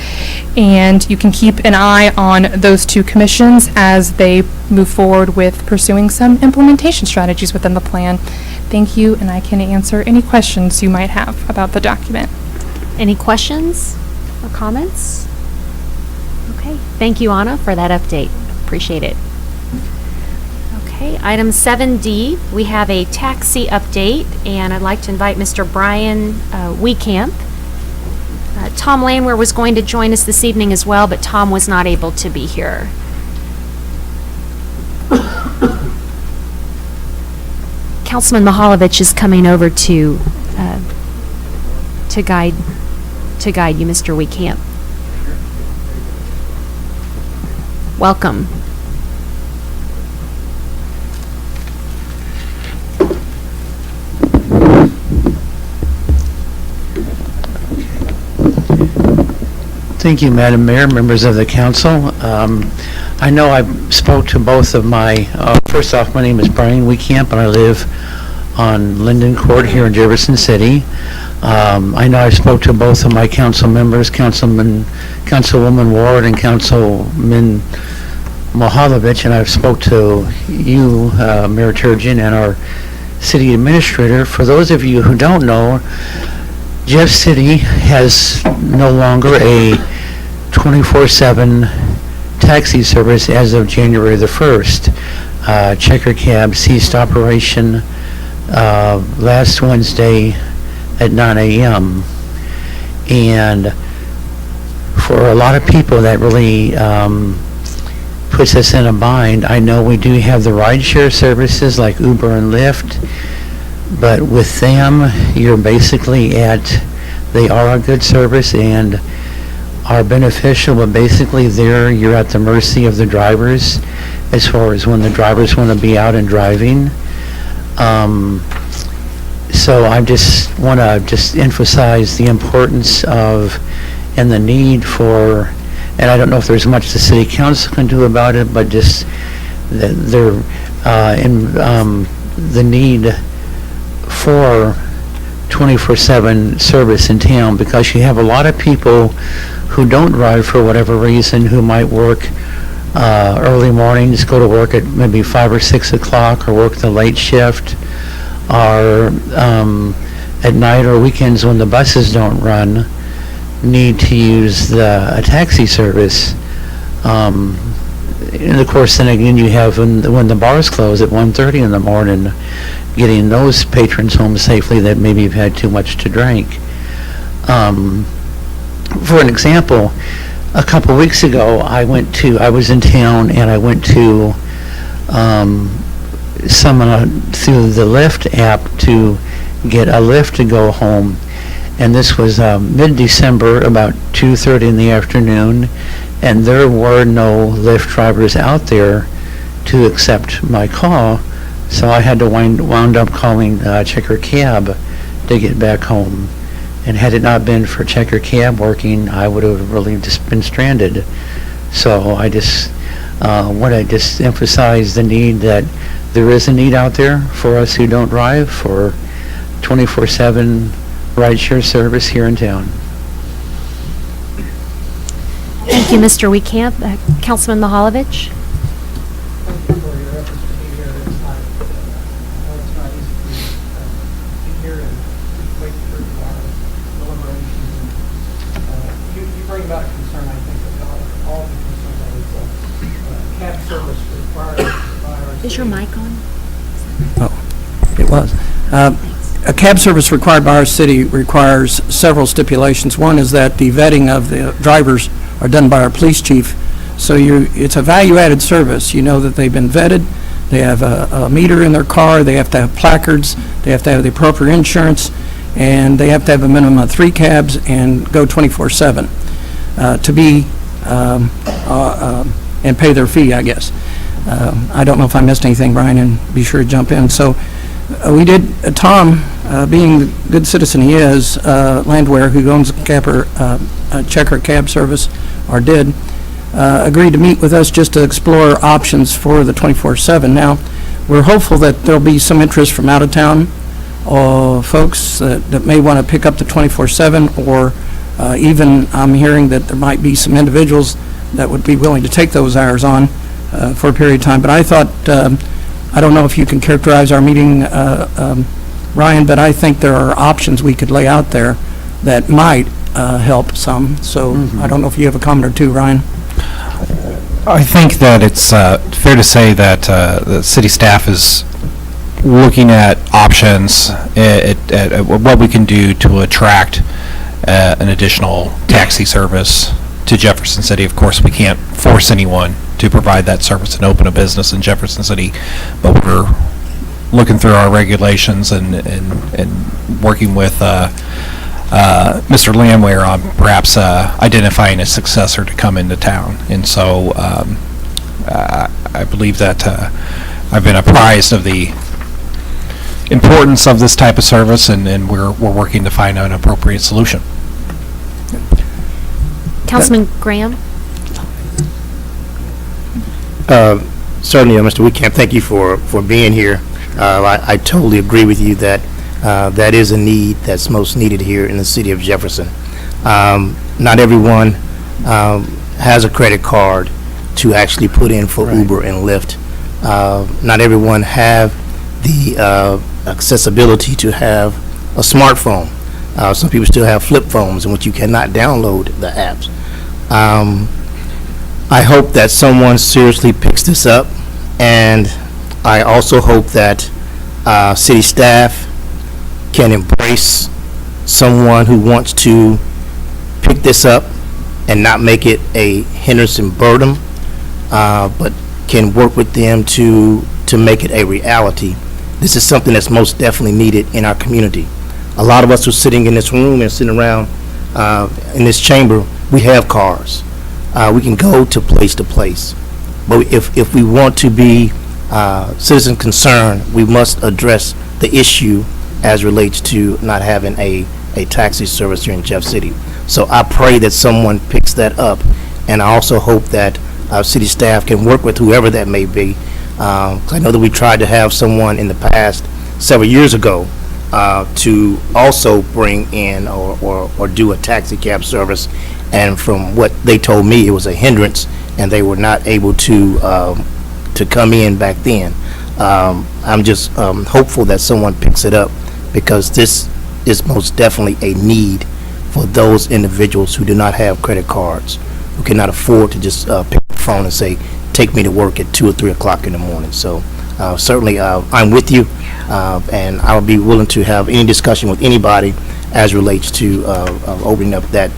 And you can keep an eye on those two commissions as they move forward with pursuing some implementation strategies within the plan. Thank you, and I can answer any questions you might have about the document. Any questions or comments? Okay, thank you, Anna, for that update. Appreciate it. Okay, item 7D, we have a taxi update, and I'd like to invite Mr. Brian Weekamp. Tom Landwehr was going to join us this evening as well, but Tom was not able to be here. Councilman Mahalovich is coming over to guide you, Mr. Weekamp. Welcome. Thank you, Madam Mayor, members of the council. I know I spoke to both of my, first off, my name is Brian Weekamp, and I live on Linden Court here in Jefferson City. I know I spoke to both of my council members, Councilwoman Ward and Councilman Mahalovich, and I've spoke to you, Mayor Turgeon, and our city administrator. For those of you who don't know, Jeff City has no longer a 24/7 taxi service as of January the 1st. Checker Cab ceased operation last Wednesday at 9 a.m. And for a lot of people, that really puts us in a bind. I know we do have the rideshare services like Uber and Lyft, but with them, you're basically they are a good service, and are beneficial, but basically there you're at the mercy of the drivers as far as when the drivers want to be out and driving. So I just want to emphasize the importance of and the need for, and I don't know if there's much the city council can do about it, but just the need for 24/7 service in town, because you have a lot of people who don't drive for whatever reason, who might work early mornings, go to work at maybe 5 or 6 o'clock, or work the late shift, or at night or weekends when the buses don't run, need to use a taxi service. And of course, then again, you have when the bars close at 1:30 in the morning, getting those patrons home safely that maybe have had too much to drink. For an example, a couple weeks ago, I was in town and I went to through the Lyft app to get a Lyft to go home. And this was mid-December, about 2:30 in the afternoon, and there were no Lyft drivers out there to accept my call, so I had to wound up calling Checker Cab to get back home. And had it not been for Checker Cab working, I would have really just been stranded. So I just want to just emphasize the need that there is a need out there for us who don't drive for 24/7 rideshare service here in town. Thank you, Mr. Weekamp. Councilman Mahalovich? Thank you for your efforts to be here. It's not, I know it's not easy to be here and wait through our deliberations. You bring about a concern, I think, that all the concern that is cab service required by our city. Is your mic on? Oh, it was. A cab service required by our city requires several stipulations. One is that the vetting of the drivers are done by our police chief. So it's a value-added service. You know that they've been vetted, they have a meter in their car, they have to have placards, they have to have the appropriate insurance, and they have to have a minimum of 3 cabs and go 24/7 to be and pay their fee, I guess. I don't know if I missed anything, Brian, and be sure to jump in. So we did, Tom, being the good citizen he is, Landwehr, who owns Checker Cab Service, or did, agreed to meet with us just to explore options for the 24/7. Now, we're hopeful that there'll be some interest from out of town, folks that may want to pick up the 24/7, or even I'm hearing that there might be some individuals that would be willing to take those hours on for a period of time. But I thought, I don't know if you can characterize our meeting, Ryan, but I think there are options we could lay out there that might help some. So I don't know if you have a comment or two, Ryan. I think that it's fair to say that the city staff is looking at options at what we can do to attract an additional taxi service to Jefferson City. Of course, we can't force anyone to provide that service and open a business in Jefferson City, but we're looking through our regulations and working with Mr. Landwehr on perhaps identifying a successor to come into town. And so I believe that I've been apprised of the importance of this type of service, and we're working to find an appropriate solution. Councilman Graham? Certainly, Mr. Weekamp, thank you for being here. I totally agree with you that that is a need that's most needed here in the city of Jefferson. Not everyone has a credit card to actually put in for Uber and Lyft. Not everyone have the accessibility to have a smartphone. Some people still have flip phones in which you cannot download the apps. I hope that someone seriously picks this up, and I also hope that city staff can embrace someone who wants to pick this up and not make it a hindrance and burden, but can work with them to make it a reality. This is something that's most definitely needed in our community. A lot of us who are sitting in this room and sitting around in this chamber we have cars. We can go to place. But if we want to be citizen concerned, we must address the issue as relates to not having a taxi service here in Jeff City. So I pray that someone picks that up, and I also hope that our city staff can work with whoever that may be. 'Cause I know that we tried to have someone in the past, several years ago, to also bring in or do a taxi cab service, and from what they told me, it was a hindrance, and they were not able to come in back then. I'm just hopeful that someone picks it up, because this is most definitely a need for those individuals who do not have credit cards, who cannot afford to just pick up the phone and say, take me to work at 2 or 3 o'clock in the morning. So certainly I'm with you, and I'll be willing to have any discussion with anybody as relates to opening up that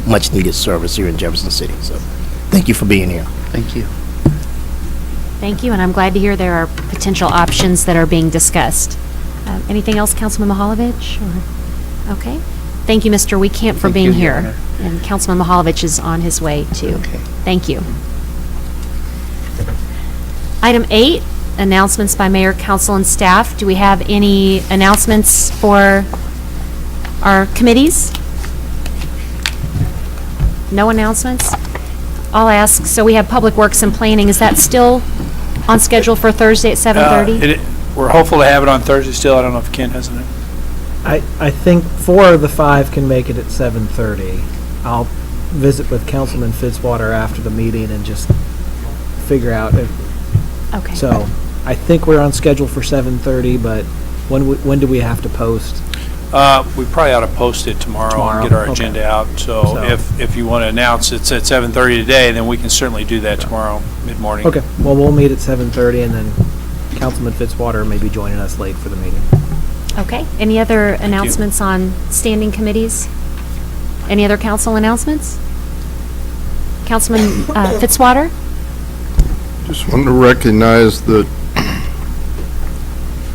much needed service here in Jefferson City. So thank you for being here. Thank you. Thank you, and I'm glad to hear there are potential options that are being discussed. Anything else, Councilman Mahalovich? Or- Okay. Thank you, Mr. Weekamp, for being here. And Councilman Mahalovich is on his way, too. Okay. Thank you. Item 8, announcements by mayor, council, and staff. Do we have any announcements for our committees? No announcements? I'll ask, so we have Public Works and Planning. Is that still on schedule for Thursday at 7:30? We're hopeful to have it on Thursday still. I don't know if Ken has it. I think 4 of the 5 can make it at 7:30. I'll visit with Councilman Fitzwater after the meeting and just figure out if. Okay. So I think we're on schedule for 7:30, but when do we have to post? We probably ought to post it tomorrow and get our agenda out. So if you want to announce it's at 7:30 today, then we can certainly do that tomorrow, mid-morning. Okay, well, we'll meet at 7:30, and then Councilman Fitzwater may be joining us late for the meeting. Okay. Any other announcements on standing committees? Any other council announcements? Councilman Fitzwater? Just wanted to recognize that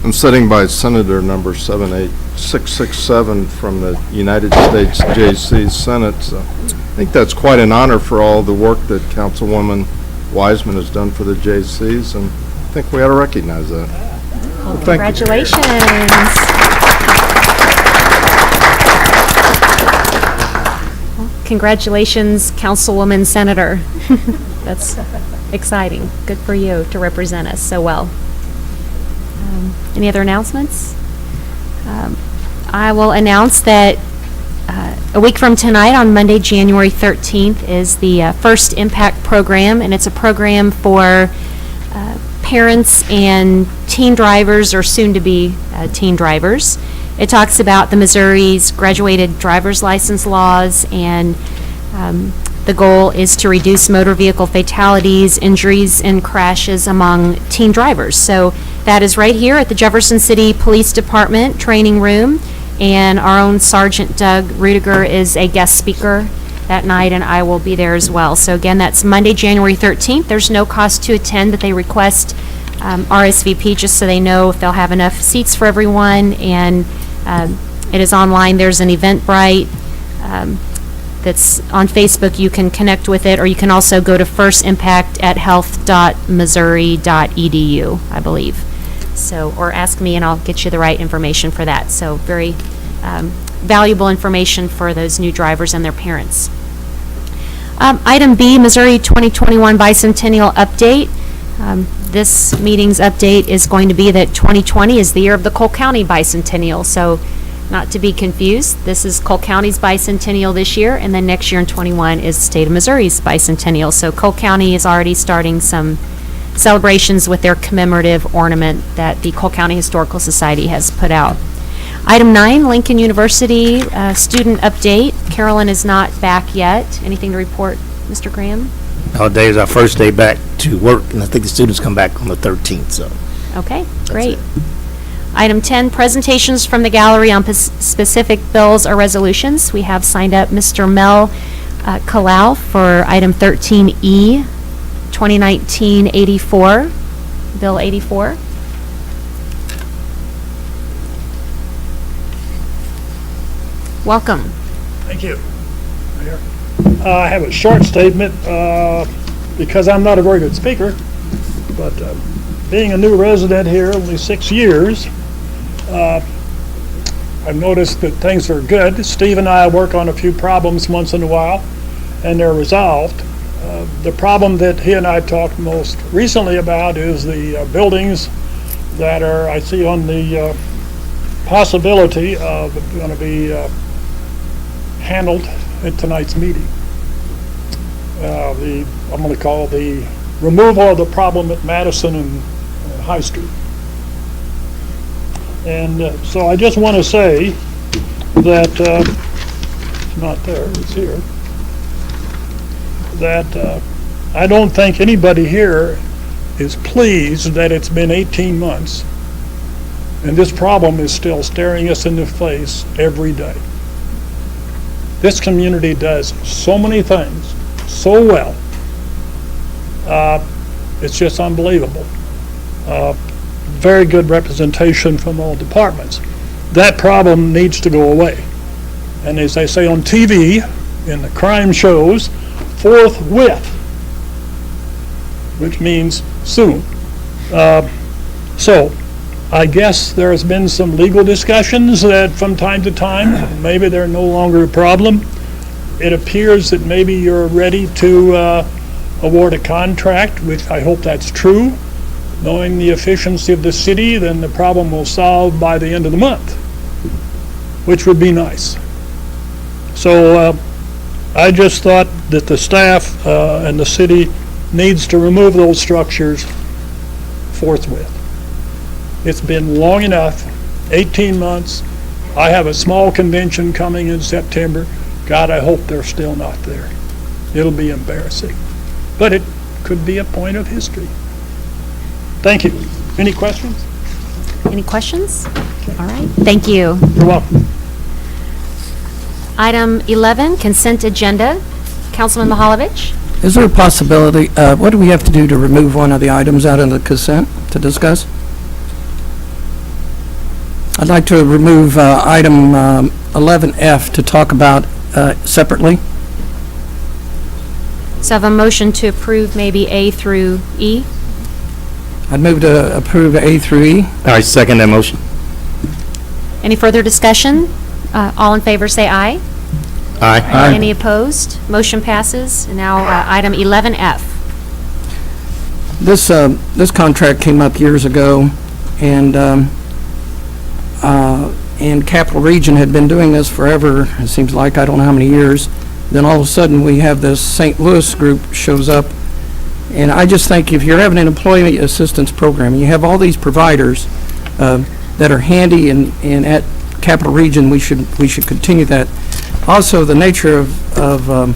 I'm sitting by Senator number 78667 from the United States JC Senate. So I think that's quite an honor for all the work that Councilwoman Wiseman has done for the JCs, and I think we ought to recognize that. Well, thank you. congratulations. Well, congratulations, Councilwoman Senator. That's exciting. Good for you to represent us so well. Any other announcements? I will announce that a week from tonight, on Monday, January 13th, is the First Impact Program, and it's a program for parents and teen drivers, or soon-to-be teen drivers. It talks about the Missouri's graduated driver's license laws, and the goal is to reduce motor vehicle fatalities, injuries, and crashes among teen drivers. So that is right here at the Jefferson City Police Department Training Room, and our own Sergeant Doug Rudiger is a guest speaker that night, and I will be there as well. So again, that's Monday, January 13th. There's no cost to attend, but they request RSVP just so they know if they'll have enough seats for everyone, and it is online. There's an Eventbrite that's on Facebook. You can connect with it, or you can also go to firstimpact@health.missouri.edu, I believe. So, or ask me and I'll get you the right information for that. So very valuable information for those new drivers and their parents. Item B, Missouri 2021 Bicentennial Update. This meeting's update is going to be that 2020 is the year of the Cole County Bicentennial. So not to be confused, this is Cole County's bicentennial this year, and then next year in 21 is the state of Missouri's bicentennial. So Cole County is already starting some celebrations with their commemorative ornament that the Cole County Historical Society has put out. Item 9, Lincoln University student update. Carolyn is not back yet. Anything to report, Mr. Graham? Today is our first day back to work, and I think the students come back on the 13th, so. Okay, great. Item 10, presentations from the gallery on specific bills or resolutions. We have signed up Mr. Mel Kalau for item 13E, 2019-84, Bill 84. Welcome. Thank you. Mayor. I have a short statement because I'm not a very good speaker, but being a new resident here, only 6 years, I've noticed that things are good. Steve and I work on a few problems once in a while, and they're resolved. The problem that he and I talked most recently about is the buildings that are, I see on the possibility of going to be handled at tonight's meeting. I'm going to call the removal of the problem at Madison and High Street. And so I just want to say that, it's not there, it's here, that I don't think anybody here is pleased that it's been 18 months and this problem is still staring us in the face every day. This community does so many things so well. It's just unbelievable. Very good representation from all departments. That problem needs to go away. And as they say on TV, in the crime shows, forthwith, which means soon. So I guess there has been some legal discussions that from time to time, maybe they're no longer a problem. It appears that maybe you're ready to award a contract, which I hope that's true. Knowing the efficiency of the city, then the problem will solve by the end of the month, which would be nice. So I just thought that the staff and the city needs to remove those structures forthwith. It's been long enough, 18 months. I have a small convention coming in September. God, I hope they're still not there. It'll be embarrassing. But it could be a point of history. Thank you. Any questions? Any questions? All right, thank you. You're welcome. Item 11, consent agenda. Councilman Mahalovich? Is there a possibility, what do we have to do to remove one of the items out of the consent to discuss? I'd like to remove item 11F to talk about separately. So I have a motion to approve maybe A through E. I'd move to approve A through E. I second that motion. Any further discussion? All in favor say aye. Aye. Any opposed? Motion passes. And now item 11F. This contract came up years ago, and Capital Region had been doing this forever, it seems like, I don't know how many years. Then all of a sudden, we have this St. Louis group shows up, and I just think if you're having an employee assistance program, and you have all these providers that are handy and at Capital Region, we should continue that. Also, the nature of a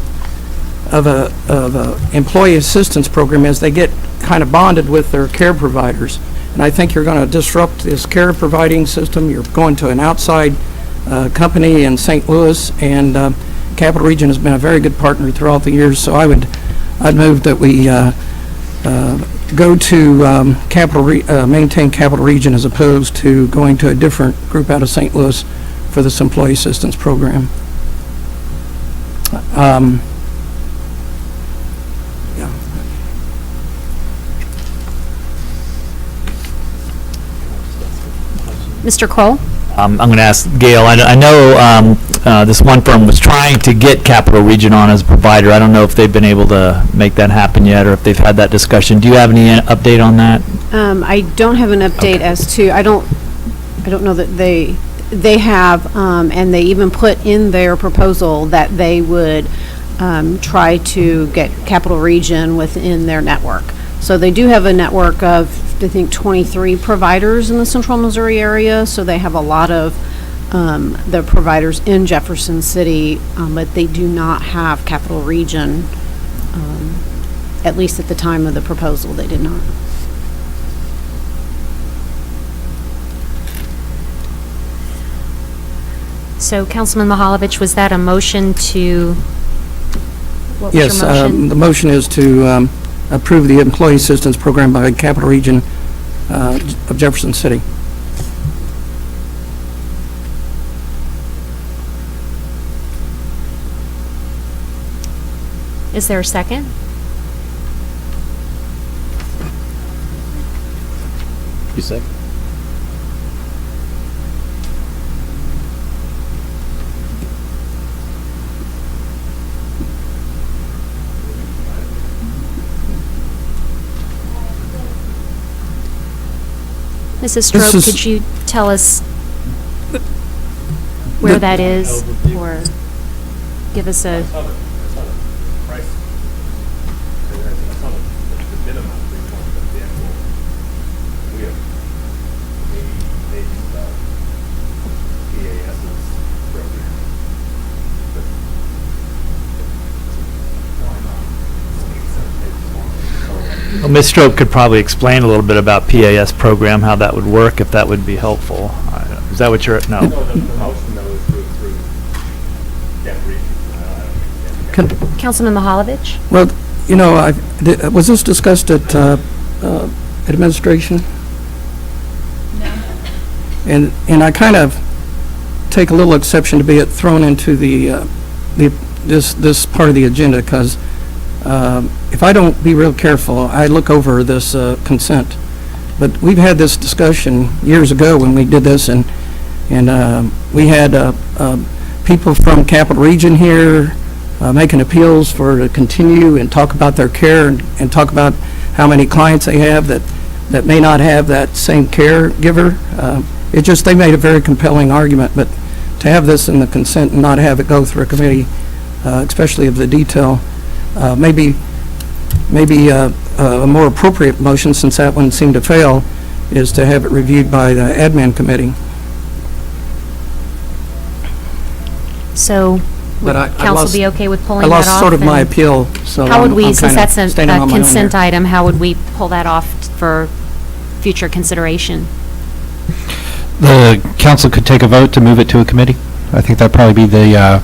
employee assistance program is they get kind of bonded with their care providers. And I think you're going to disrupt this care providing system. You're going to an outside company in St. Louis, and Capital Region has been a very good partner throughout the years. So I'd move that we go to maintain Capital Region as opposed to going to a different group out of St. Louis for this employee assistance program. Mr. Kroll? I'm going to ask Gail. I know this one firm was trying to get Capital Region on as a provider. I don't know if they've been able to make that happen yet, or if they've had that discussion. Do you have any update on that? I don't have an update as to, I don't know that they have, and they even put in their proposal that they would try to get Capital Region within their network. So they do have a network of, I think, 23 providers in the central Missouri area, so they have a lot of the providers in Jefferson City, but they do not have Capital Region, at least at the time of the proposal, they did not. So Councilman Mahalovich, was that a motion to, what was Yes, your motion? the motion is to approve the employee assistance program by Capital Region of Jefferson City. Is there a second? You second? Mrs. Stroke, is- could you tell us where that is, or give us a, Well, Ms. Stroke could probably explain a little bit about PAS program, how that would work, if that would be helpful. Is that what you're, no? Councilman Mahalovich? Well, you know, was this discussed at administration? No. And I kind of take a little exception to be thrown into this part of the agenda, because if I don't be real careful, I look over this consent. But we've had this discussion years ago when we did this, and we had people from Capital Region here making appeals to continue and talk about their care and talk about how many clients they have that may not have that same caregiver. They made a very compelling argument, but to have this in the consent and not have it go through a committee, especially of the detail, maybe a more appropriate motion, since that one seemed to fail, is to have it reviewed by the admin committee. So, would But I council lost- be okay with pulling I that off? lost sort of my and appeal, so How would I'm we, kinda since that's a standing on my own consent here. item, how would we pull that off for future consideration? The council could take a vote to move it to a committee. I think that'd probably be the,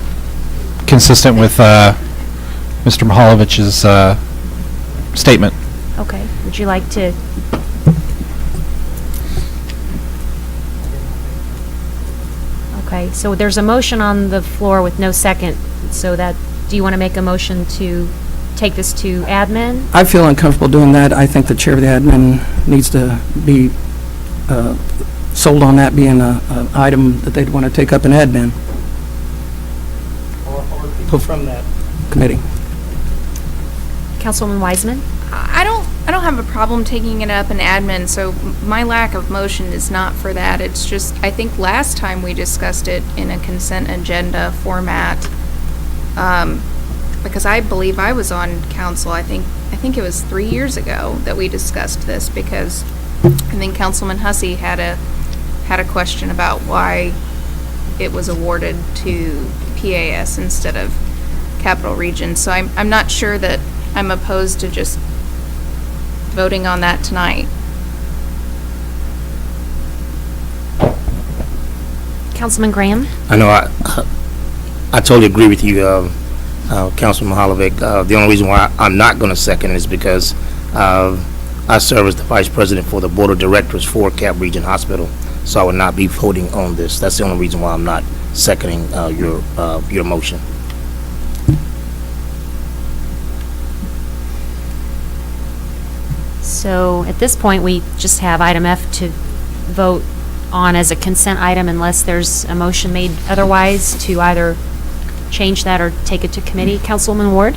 consistent with Mr. Mahalovich's statement. Okay, would you like to? Okay, so there's a motion on the floor with no second, so do you want to make a motion to take this to admin? I feel uncomfortable doing that. I think the chair of the admin needs to be sold on that being an item that they'd want to take up in admin Or people from that committee. Councilwoman Wiseman? I don't have a problem taking it up in admin, so my lack of motion is not for that. It's just, I think last time we discussed it in a consent agenda format, because I believe I was on council, I think it was 3 years ago that we discussed this, because I think Councilman Hussey had a question about why it was awarded to PAS instead of Capital Region. So I'm not sure that I'm opposed to just voting on that tonight. Councilman Graham? I know I totally agree with you, Councilman Mahalovic. The only reason why I'm not going to second it is because I serve as the Vice President for the Board of Directors for Cap Region Hospital, so I would not be voting on this. That's the only reason why I'm not seconding your motion. So at this point, we just have item F to vote on as a consent item unless there's a motion made otherwise to either change that or take it to committee. Councilwoman Ward?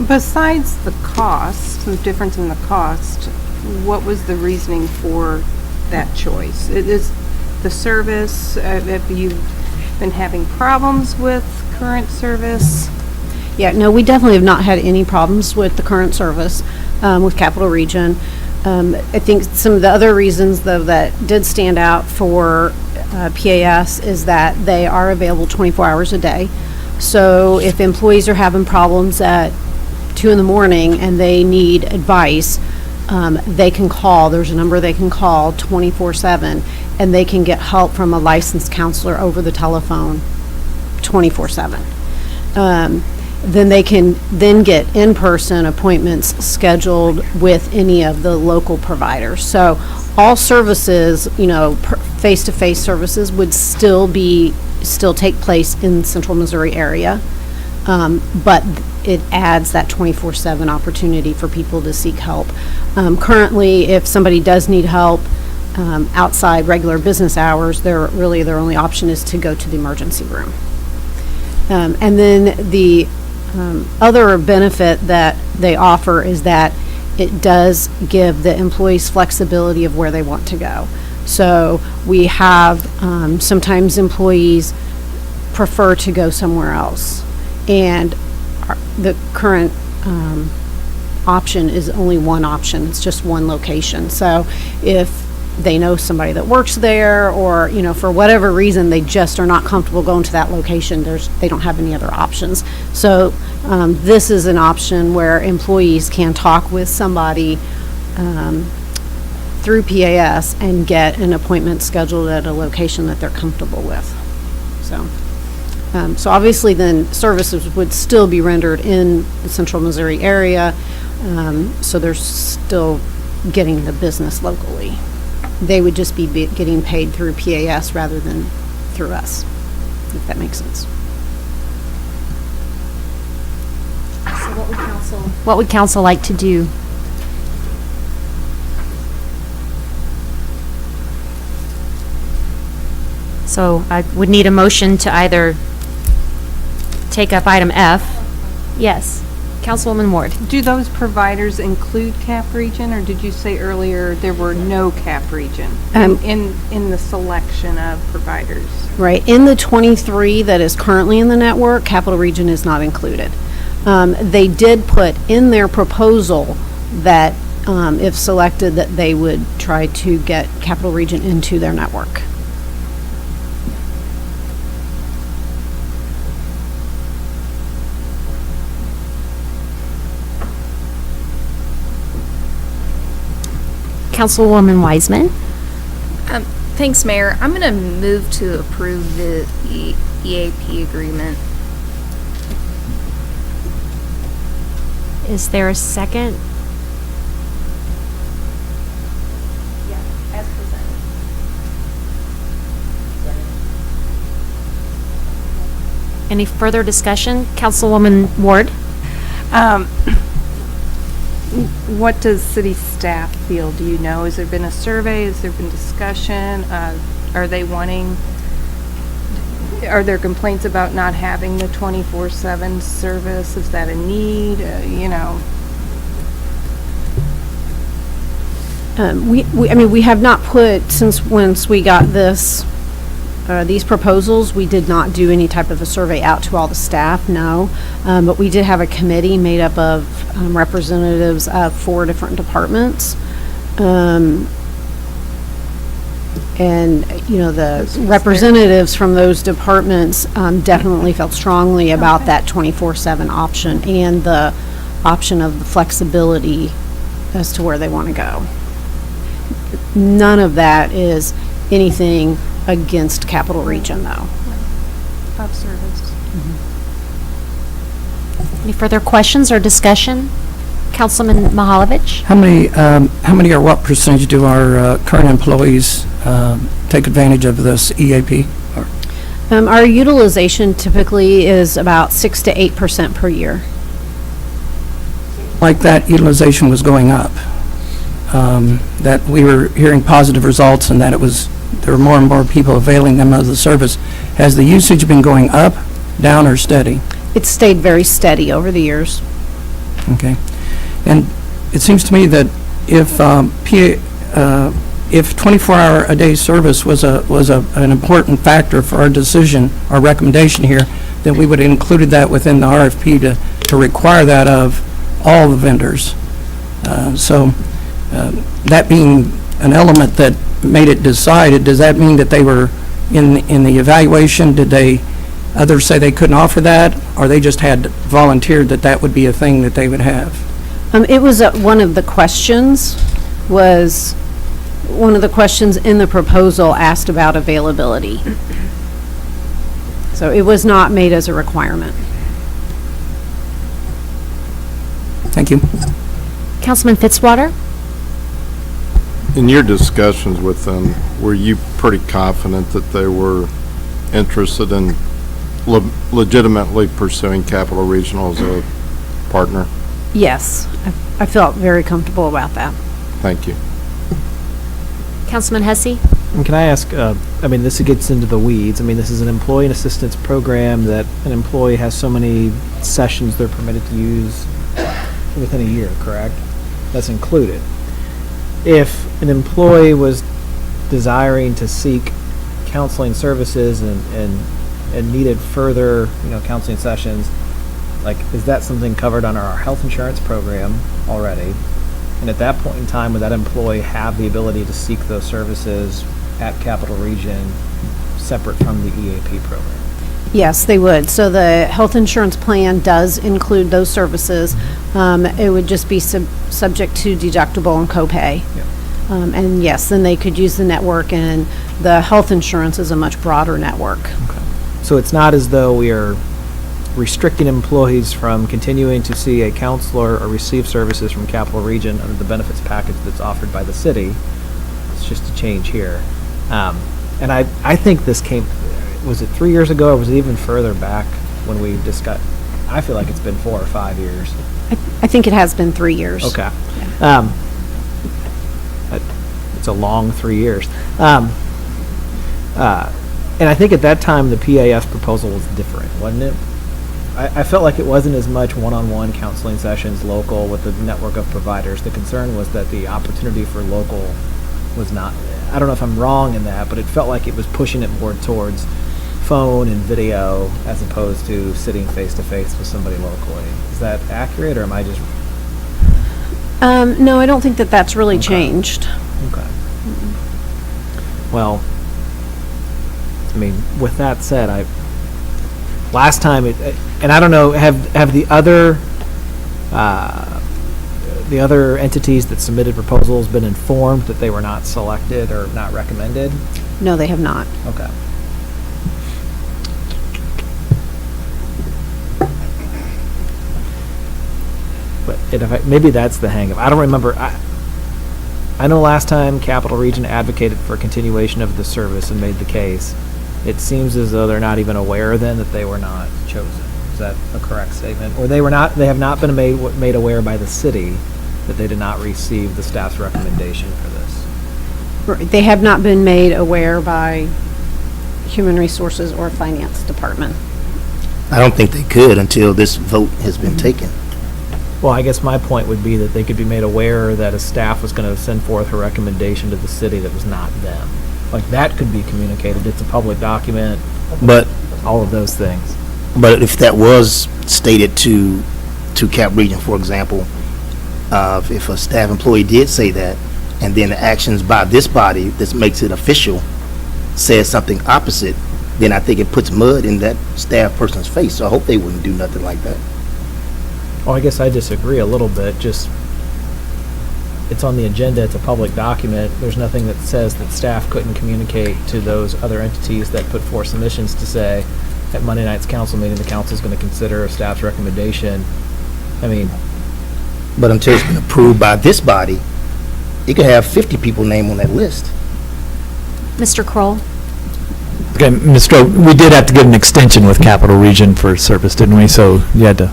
Besides the cost, the difference in the cost, what was the reasoning for that choice? It is the service, have you been having problems with current service? Yeah, no, we definitely have not had any problems with the current service with Capital Region. I think some of the other reasons, though, that did stand out for PAS is that they are available 24 hours a day. So if employees are having problems at 2 in the morning and they need advice, they can call. There's a number they can call 24/7, and they can get help from a licensed counselor over the telephone 24/7. Then they can then get in-person appointments scheduled with any of the local providers. So all services, face-to-face services would still take place in Central Missouri area. but it adds that 24/7 opportunity for people to seek help. Currently, if somebody does need help outside regular business hours, their only option is to go to the emergency room. And then the other benefit that they offer is that it does give the employees flexibility of where they want to go. So we have, sometimes employees prefer to go somewhere else. And the current option is only one option. It's just one location. So if they know somebody that works there, or, for whatever reason, they just are not comfortable going to that location, they don't have any other options. So this is an option where employees can talk with somebody through PAS and get an appointment scheduled at a location that they're comfortable with. So obviously then services would still be rendered in the central Missouri area, so they're still getting the business locally. They would just be getting paid through PAS rather than through us, if that makes sense. So what would council like to do? So I would need a motion to either take up item F. Yes, Councilwoman Ward. Do those providers include cap region, or did you say earlier there were no cap region in the selection of providers? Right. In the 23 that is currently in the network, Capital Region is not included. They did put in their proposal that if selected, that they would try to get Capital Region into their network. Councilwoman Wiseman. Thanks, Mayor. I'm going to move to approve the EAP agreement. Is there a second? Yeah, as presented. Any further discussion? Councilwoman Ward? What does city staff feel? Do you know? Has there been a survey? Has there been discussion? Are there complaints about not having the 24/7 service? Is that a need? We have not put, once we got these proposals, we did not do any type of a survey out to all the staff, no. But we did have a committee made up of representatives of 4 different departments. And, the representatives from those departments definitely felt strongly about that 24/7 option and the option of the flexibility as to where they want to go. None of that is anything against Capital Region, though. Of service. Any further questions or discussion? Councilman Mahalovich? How many or what percentage do our current employees take advantage of this EAP? Our utilization typically is about 6 to 8% per year. Like that utilization was going up, that we were hearing positive results and that there were more and more people availing them of the service. Has the usage been going up, down, or steady? It's stayed very steady over the years. Okay. And it seems to me that if 24-hour-a-day service was an important factor for our decision, our recommendation here, then we would have included that within the RFP to require that of all the vendors. That being an element that made it decided, does that mean that they were in the evaluation, others say they couldn't offer that, or they just had volunteered that would be a thing that they would have? It was one of the questions in the proposal asked about availability. So it was not made as a requirement. Thank you. Councilman Fitzwater? In your discussions with them, were you pretty confident that they were interested in legitimately pursuing Capital Regional as a partner? Yes, I felt very comfortable about that. Thank you. Councilman Hussey? And can I ask, this gets into the weeds. This is an employee assistance program that an employee has so many sessions they're permitted to use within a year, correct? That's included. If an employee was desiring to seek counseling services and needed further, counseling sessions, is that something covered under our health insurance program already? And at that point in time, would that employee have the ability to seek those services at Capital Region separate from the EAP program? Yes, they would. So the health insurance plan does include those services. It would just be subject to deductible and copay. And yes, then they could use the network, and the health insurance is a much broader network. Okay. So it's not as though we are restricting employees from continuing to see a counselor or receive services from Capital Region under the benefits package that's offered by the city. It's just a change here. And I think this came, was it 3 years ago, or was it even further back when we discussed? I feel like it's been 4 or 5 years. I think it has been 3 years. Okay. It's a long 3 years. And I think at that time, the PAS proposal was different, wasn't it? I felt like it wasn't as much one-on-one counseling sessions local with the network of providers. The concern was that the opportunity for local was not, I don't know if I'm wrong in that, but it felt like it was pushing it more towards phone and video as opposed to sitting face-to-face with somebody locally. Is that accurate, or am I just... No, I don't think that that's really changed. Okay. Well, with that said, last time and I don't know, have the other entities that submitted proposals been informed that they were not selected or not recommended? No, they have not. Okay. But maybe that's the hang-up. I don't remember. I know last time Capital Region advocated for continuation of the service and made the case. It seems as though they're not even aware then that they were not chosen. Is that a correct statement? Or they have not been made aware by the city that they did not receive the staff's recommendation for this? They have not been made aware by Human Resources or Finance Department. I don't think they could until this vote has been taken. Well, I guess my point would be that they could be made aware that a staff was going to send forth a recommendation to the city that was not them. That could be communicated. It's a public document. But all of those things. But if that was stated to Cap Region, for example, if a staff employee did say that, and then the actions by this body that makes it official says something opposite, then I think it puts mud in that staff person's face. So I hope they wouldn't do nothing like that. Well, I guess I disagree a little bit. Just, it's on the agenda, it's a public document. There's nothing that says that staff couldn't communicate to those other entities that put forth submissions to say, at Monday night's council meeting, the council's going to consider a staff's recommendation. But until it's been approved by this body, you could have 50 people named on that list. Mr. Kroll? Okay, Mr. We did have to get an extension with Capital Region for service, didn't we? So you had to...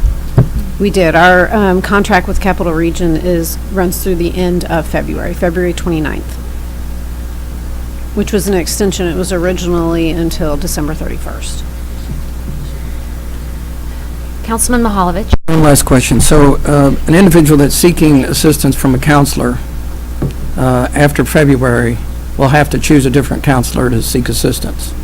We did. Our contract with Capital Region runs through the end of February 29th, which was an extension. It was originally until December 31st. Councilman Mahalovich. One last question. So an individual that's seeking assistance from a counselor after February will have to choose a different counselor to seek assistance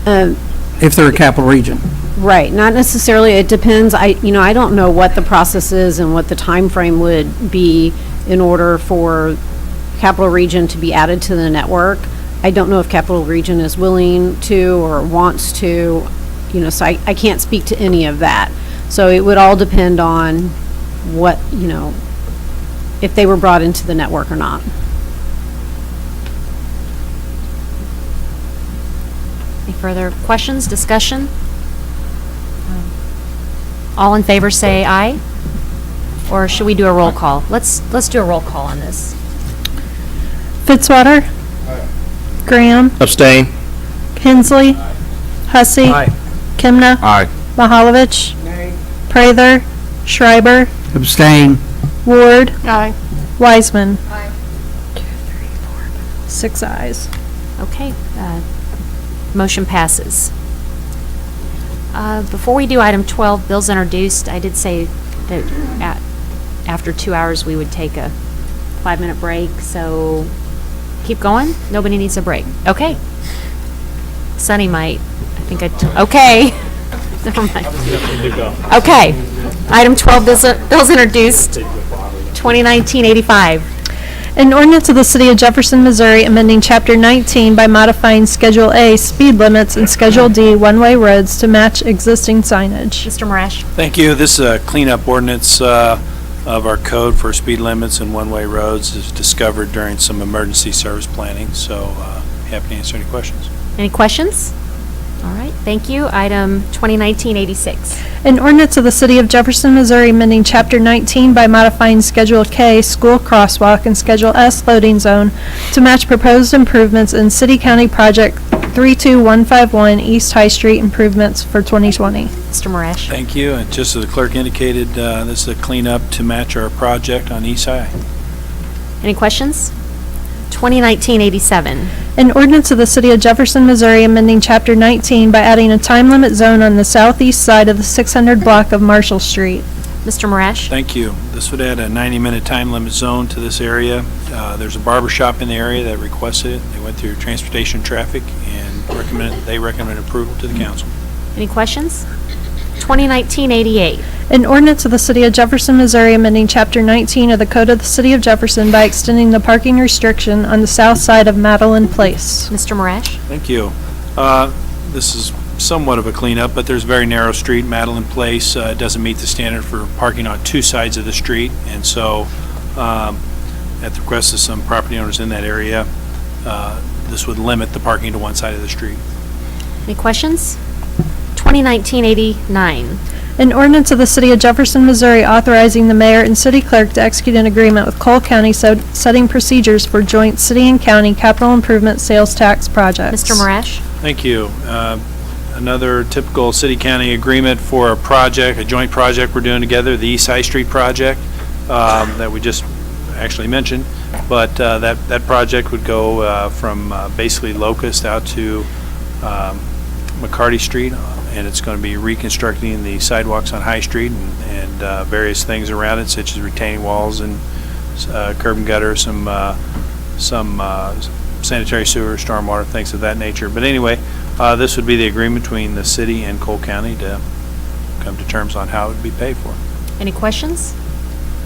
if they're a Capital Region. Right, not necessarily. It depends. I don't know what the process is and what the time frame would be in order for Capital Region to be added to the network. I don't know if Capital Region is willing to or wants to, so I can't speak to any of that. So it would all depend on what, if they were brought into the network or not. Any further questions, discussion? All in favor say aye. Or should we do a roll call? Let's do a roll call on this. Fitzwater. Graham. Abstain. Hensley. Hussey. Aye. Kimna. Aye. Mahalovich. Prather. Schreiber. Abstain. Ward. Aye. Wiseman. Aye. 6 ayes. Okay, motion passes. Before we do item 12, bills introduced, I did say that after 2 hours, we would take a 5-minute break, so keep going? Nobody needs a break? Okay. Sunny might. Okay. Never mind. Okay. Item 12, bills introduced, 2019-85. An ordinance of the City of Jefferson, Missouri, amending Chapter 19 by modifying Schedule A speed limits and Schedule D one-way roads to match existing signage. Mr. Marash? Thank you. This is a cleanup ordinance of our code for speed limits and one-way roads is discovered during some emergency service planning, so happy to answer any questions. Any questions? All right, thank you. Item 2019-86. An ordinance of the City of Jefferson, Missouri, amending Chapter 19 by modifying Schedule K school crosswalk and Schedule S loading zone to match proposed improvements in City County Project 32151 East High Street improvements for 2020. Mr. Marash? Thank you. And just as the clerk indicated, this is a cleanup to match our project on East High. Any questions? 2019-87. An ordinance of the City of Jefferson, Missouri, amending Chapter 19 by adding a time limit zone on the southeast side of the 600 block of Marshall Street. Mr. Marash? Thank you. This would add a 90-minute time limit zone to this area. There's a barber shop in the area that requested it. They went through transportation traffic and they recommend approval to the council. Any questions? 2019-88. An ordinance of the City of Jefferson, Missouri, amending Chapter 19 of the Code of the City of Jefferson by extending the parking restriction on the south side of Madeline Place. Mr. Marash? Thank you. This is somewhat of a cleanup, but there's a very narrow street, Madeline Place. It doesn't meet the standard for parking on two sides of the street, and so at the request of some property owners in that area, this would limit the parking to one side of the street. Any questions? 2019-89. An ordinance of the City of Jefferson, Missouri, authorizing the mayor and city clerk to execute an agreement with Cole County setting procedures for joint city and county capital improvement sales tax projects. Mr. Marash? Thank you. Another typical city-county agreement for a project, a joint project we're doing together, the East High Street project that we just actually mentioned. But that project would go from basically Locust out to McCarty Street, and it's going to be reconstructing the sidewalks on High Street and various things around it, such as retaining walls and curb and gutter, some sanitary sewer, stormwater, things of that nature. But anyway, this would be the agreement between the city and Cole County to come to terms on how it would be paid for. Any questions?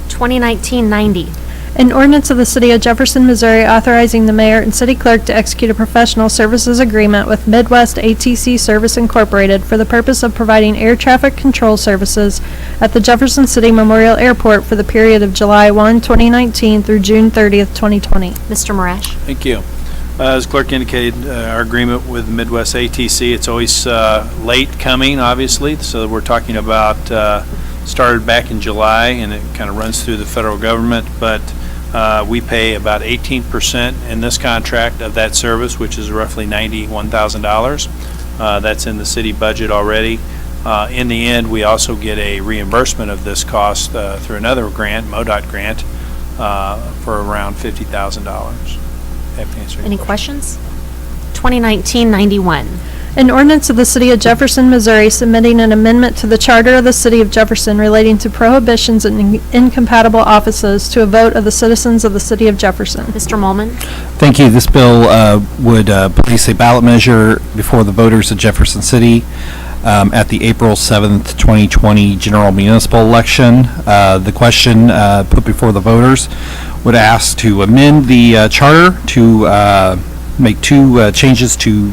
2019-90. An ordinance of the City of Jefferson, Missouri, authorizing the mayor and city clerk to execute a professional services agreement with Midwest ATC Service Incorporated for the purpose of providing air traffic control services at the Jefferson City Memorial Airport for the period of July 1, 2019 through June 30th, 2020. Mr. Marash? Thank you. As clerk indicated, our agreement with Midwest ATC, it's always late coming, obviously, so we're talking about started back in July, and it kind of runs through the federal government, but we pay about 18% in this contract of that service, which is roughly $91,000. That's in the city budget already. In the end, we also get a reimbursement of this cost through another grant, MoDOT grant, for around $50,000. Happy to answer any questions? 2019-91. An ordinance of the City of Jefferson, Missouri, submitting an amendment to the Charter of the City of Jefferson relating to prohibitions and incompatible offices to a vote of the citizens of the City of Jefferson. Mr. Molman? Thank you. This bill would place a ballot measure before the voters of Jefferson City at the April 7th, 2020 general municipal election. The question put before the voters would ask to amend the charter to make two changes to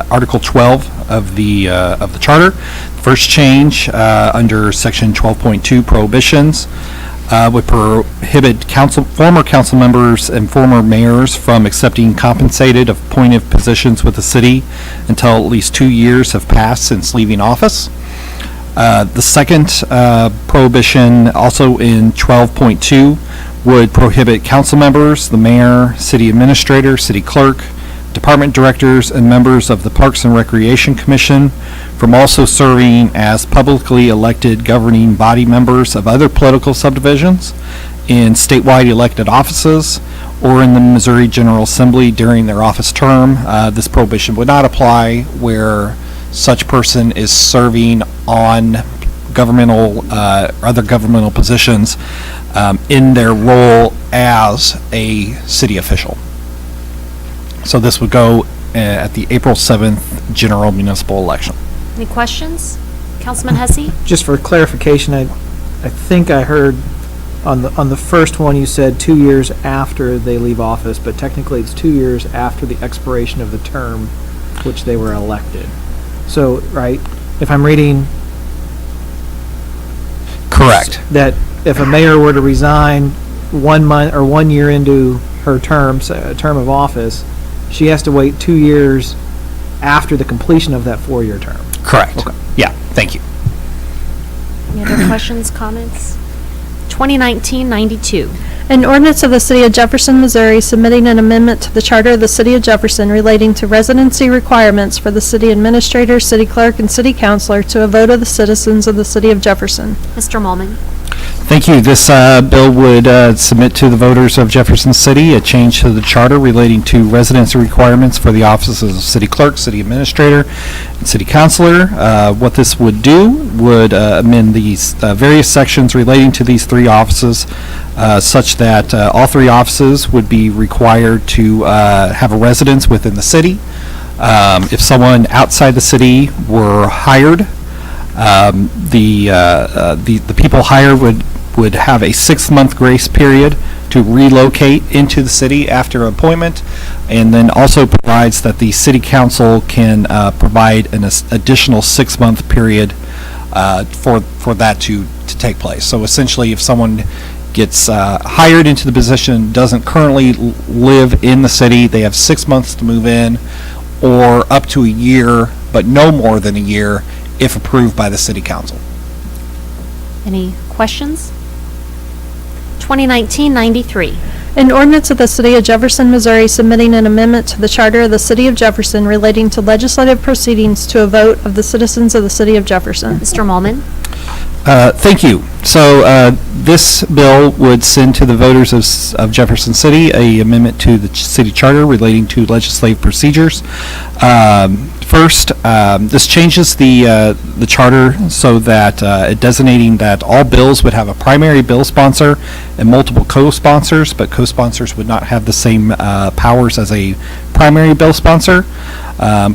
Article 12 of the charter. First change under Section 12.2 prohibitions would prohibit former council members and former mayors from accepting compensated appointed positions with the city until at least 2 years have passed since leaving office. The second prohibition, also in 12.2, would prohibit council members, the mayor, city administrator, city clerk, department directors and members of the Parks and Recreation Commission from also serving as publicly elected governing body members of other political subdivisions in statewide elected offices or in the Missouri General Assembly during their office term. This prohibition would not apply where such person is serving on governmental, other governmental positions in their role as a city official. So this would go at the April 7th general municipal election. Any questions? Councilman Hussey? Just for clarification, I think I heard on the first one you said 2 years after they leave office, but technically it's 2 years after the expiration of the term which they were elected. So, right, if I'm reading... Correct. That if a mayor were to resign 1 month or 1 year into her term of office, she has to wait 2 years after the completion of that 4-year term. Correct. Okay. Yeah, thank you. Any other questions, comments? 2019-92. An ordinance of the City of Jefferson, Missouri, submitting an amendment to the Charter of the City of Jefferson relating to residency requirements for the city administrator, city clerk, and city councilor to a vote of the citizens of the City of Jefferson. Mr. Molman. Thank you. This bill would submit to the voters of Jefferson City a change to the charter relating to residency requirements for the offices of city clerk, city administrator, and city councilor. What this would do would amend these various sections relating to these three offices such that all three offices would be required to have a residence within the city. If someone outside the city were hired, the people hired would have a 6-month grace period to relocate into the city after appointment, and then also provides that the city council can provide an additional 6-month period for that to take place. So essentially, if someone gets hired into the position, doesn't currently live in the city, they have 6 months to move in, or up to a year, but no more than a year if approved by the city council. Any questions? 2019-93. An ordinance of the City of Jefferson, Missouri, submitting an amendment to the Charter of the City of Jefferson relating to legislative proceedings to a vote of the citizens of the City of Jefferson. Mr. Molman. Thank you. So this bill would send to the voters of Jefferson City a amendment to the city charter relating to legislative procedures. First, this changes the charter so that designating that all bills would have a primary bill sponsor and multiple co-sponsors, but co-sponsors would not have the same powers as a primary bill sponsor.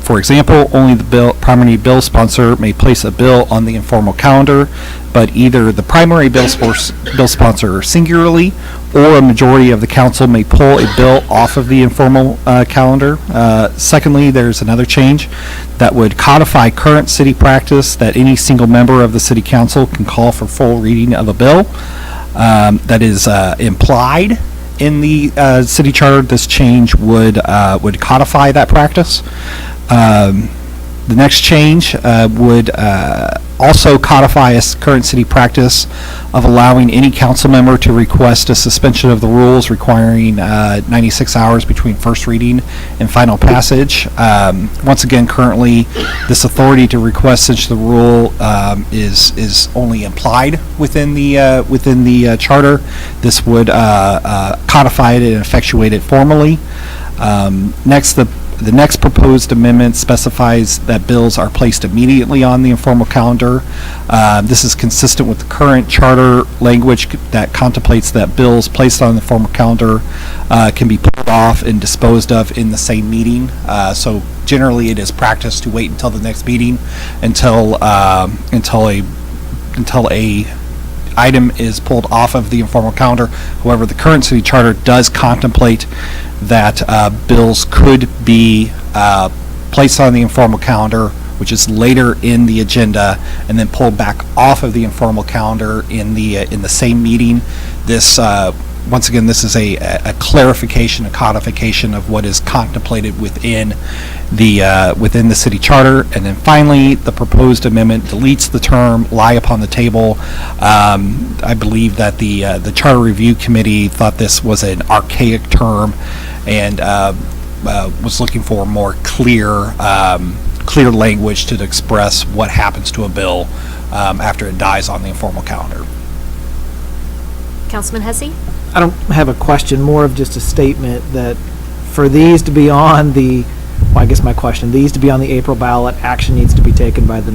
For example, only the primary bill sponsor may place a bill on the informal calendar, but either the primary bill sponsor singularly or a majority of the council may pull a bill off of the informal calendar. Secondly, there's another change that would codify current city practice that any single member of the city council can call for full reading of a bill. That is implied in the city charter. This change would codify that practice. The next change would also codify a current city practice of allowing any council member to request a suspension of the rules requiring 96 hours between first reading and final passage. Once again, currently, this authority to request such the rule is only implied within the charter. This would codify it and effectuate it formally. Next, the next proposed amendment specifies that bills are placed immediately on the informal calendar. This is consistent with the current charter language that contemplates that bills placed on the formal calendar can be pulled off and disposed of in the same meeting. So generally, it is practice to wait until the next meeting until a item is pulled off of the informal calendar. However, the current city charter does contemplate that bills could be placed on the informal calendar, which is later in the agenda, and then pulled back off of the informal calendar in the same meeting. This once again, this is a clarification, a codification of what is contemplated within the city charter. And then finally, the proposed amendment deletes the term "lie upon the table." I believe that the Charter Review Committee thought this was an archaic term, and was looking for more clear language to express what happens to a bill after it dies on the informal calendar. Councilman Hussey? I don't have a question, more of just a statement that for these to be on the, well, I guess my question, these to be on the April ballot, action needs to be taken by the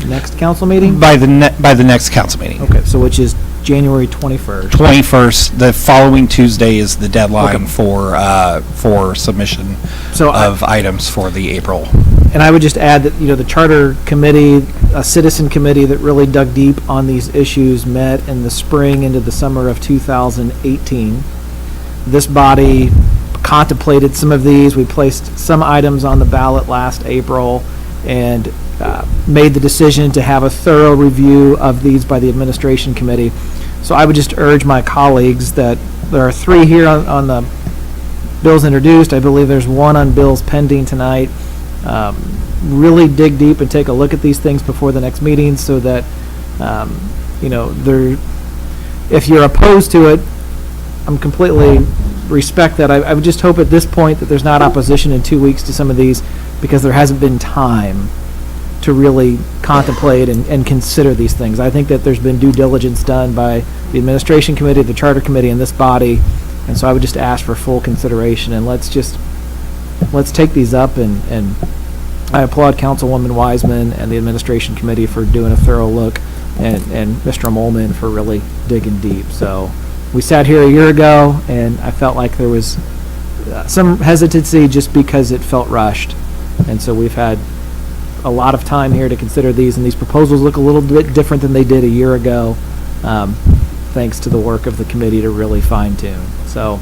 next council meeting? By the next council meeting. Okay, so which is January 21st. 21st, the following Tuesday is the deadline for submission of items for the April. And I would just add that, the charter committee, a citizen committee that really dug deep on these issues, met in the spring into the summer of 2018. This body contemplated some of these. We placed some items on the ballot last April and made the decision to have a thorough review of these by the administration committee. So I would just urge my colleagues that there are 3 here on the bills introduced. I believe there's 1 on bills pending tonight. Really dig deep and take a look at these things before the next meeting so that, if you're opposed to it, I'm completely respect that. I would just hope at this point that there's not opposition in 2 weeks to some of these because there hasn't been time to really contemplate and consider these things. I think that there's been due diligence done by the administration committee, the charter committee, and this body, and so I would just ask for full consideration, and let's take these up, and I applaud Councilwoman Wiseman and the administration committee for doing a thorough look, and Mr. Molman for really digging deep. So we sat here a year ago, and I felt like there was some hesitancy just because it felt rushed, and so we've had a lot of time here to consider these, and these proposals look a little bit different than they did a year ago, thanks to the work of the committee to really fine-tune. So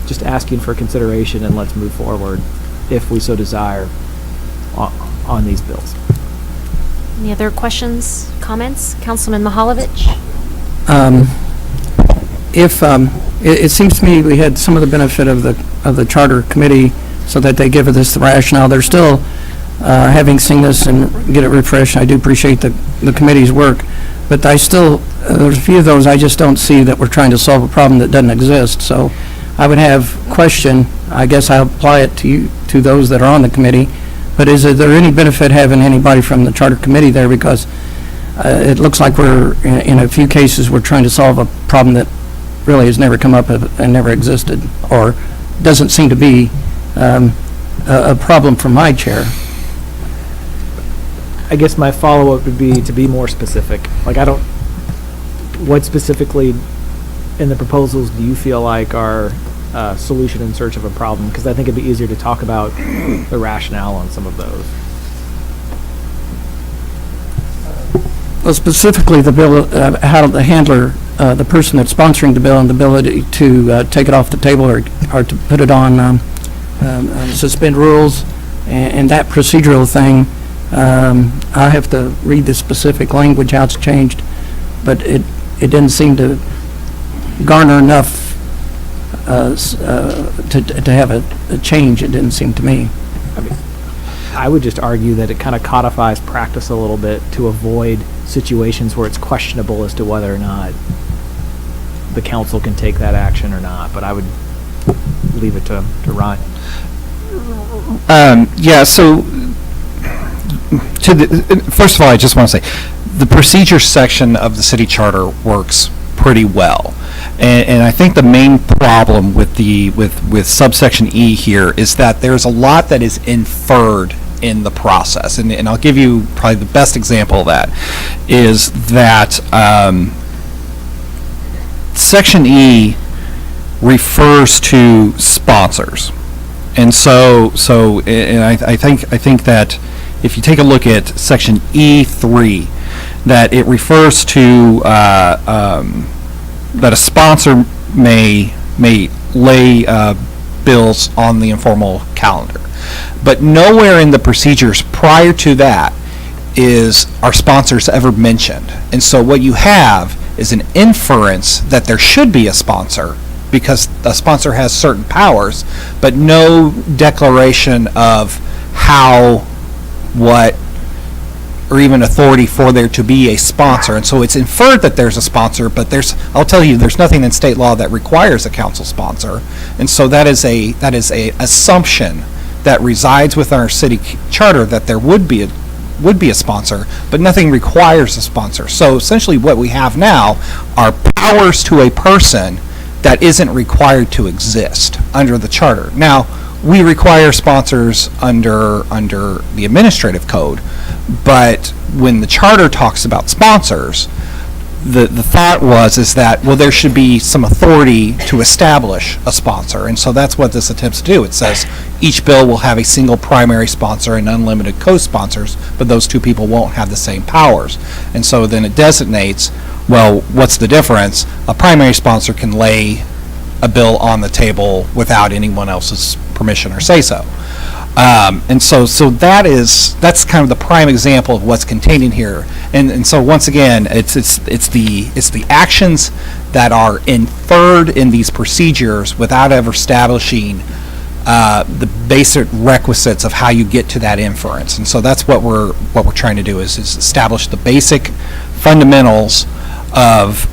just asking for consideration, and let's move forward if we so desire on these bills. Any other questions, comments? Councilman Mahalovich? It seems to me we had some of the benefit of the charter committee so that they give us the rationale. They're still, having seen this and get it refreshed, I do appreciate the committee's work, but I still, there's a few of those I just don't see that we're trying to solve a problem that doesn't exist. So I would have question, I guess I'll apply it to those that are on the committee, but is there any benefit having anybody from the charter committee there? Because it looks like we're, in a few cases, we're trying to solve a problem that really has never come up and never existed, or doesn't seem to be a problem from my chair. I guess my follow-up would be to be more specific. Like, what specifically in the proposals do you feel like are a solution in search of a problem? Because I think it'd be easier to talk about the rationale on some of those. Well, specifically the bill, how the handler, the person that's sponsoring the bill, and the ability to take it off the table or to put it on suspend rules, and that procedural thing. I have to read the specific language, how it's changed, but it didn't seem to garner enough to have a change, it didn't seem to me. I would just argue that it kind of codifies practice a little bit to avoid situations where it's questionable as to whether or not the council can take that action or not, but I would leave it to Ryan. So first of all, I just want to say, the procedure section of the city charter works pretty well. And I think the main problem with subsection E here is that there's a lot that is inferred in the process. And I'll give you probably the best example of that is that section E refers to sponsors. And I think that if you take a look at section E3, that it refers to that a sponsor may lay bills on the informal calendar. But nowhere in the procedures prior to that are sponsors ever mentioned. And so what you have is an inference that there should be a sponsor because a sponsor has certain powers, but no declaration of how, what, or even authority for there to be a sponsor. And so it's inferred that there's a sponsor, but I'll tell you, there's nothing in state law that requires a council sponsor. And so that is a assumption that resides within our city charter that there would be a sponsor, but nothing requires a sponsor. So essentially what we have now are powers to a person that isn't required to exist under the charter. Now, we require sponsors under the administrative code, but when the charter talks about sponsors, the thought is that, well, there should be some authority to establish a sponsor, and so that's what this attempts to do. It says each bill will have a single primary sponsor and unlimited co-sponsors, but those two people won't have the same powers. And so then it designates, well, what's the difference? A primary sponsor can lay a bill on the table without anyone else's permission or say-so. And so that's kind of the prime example of what's contained in here. And so once again, it's the actions that are inferred in these procedures without ever establishing the basic requisites of how you get to that inference. And so that's what we're trying to do is establish the basic fundamentals of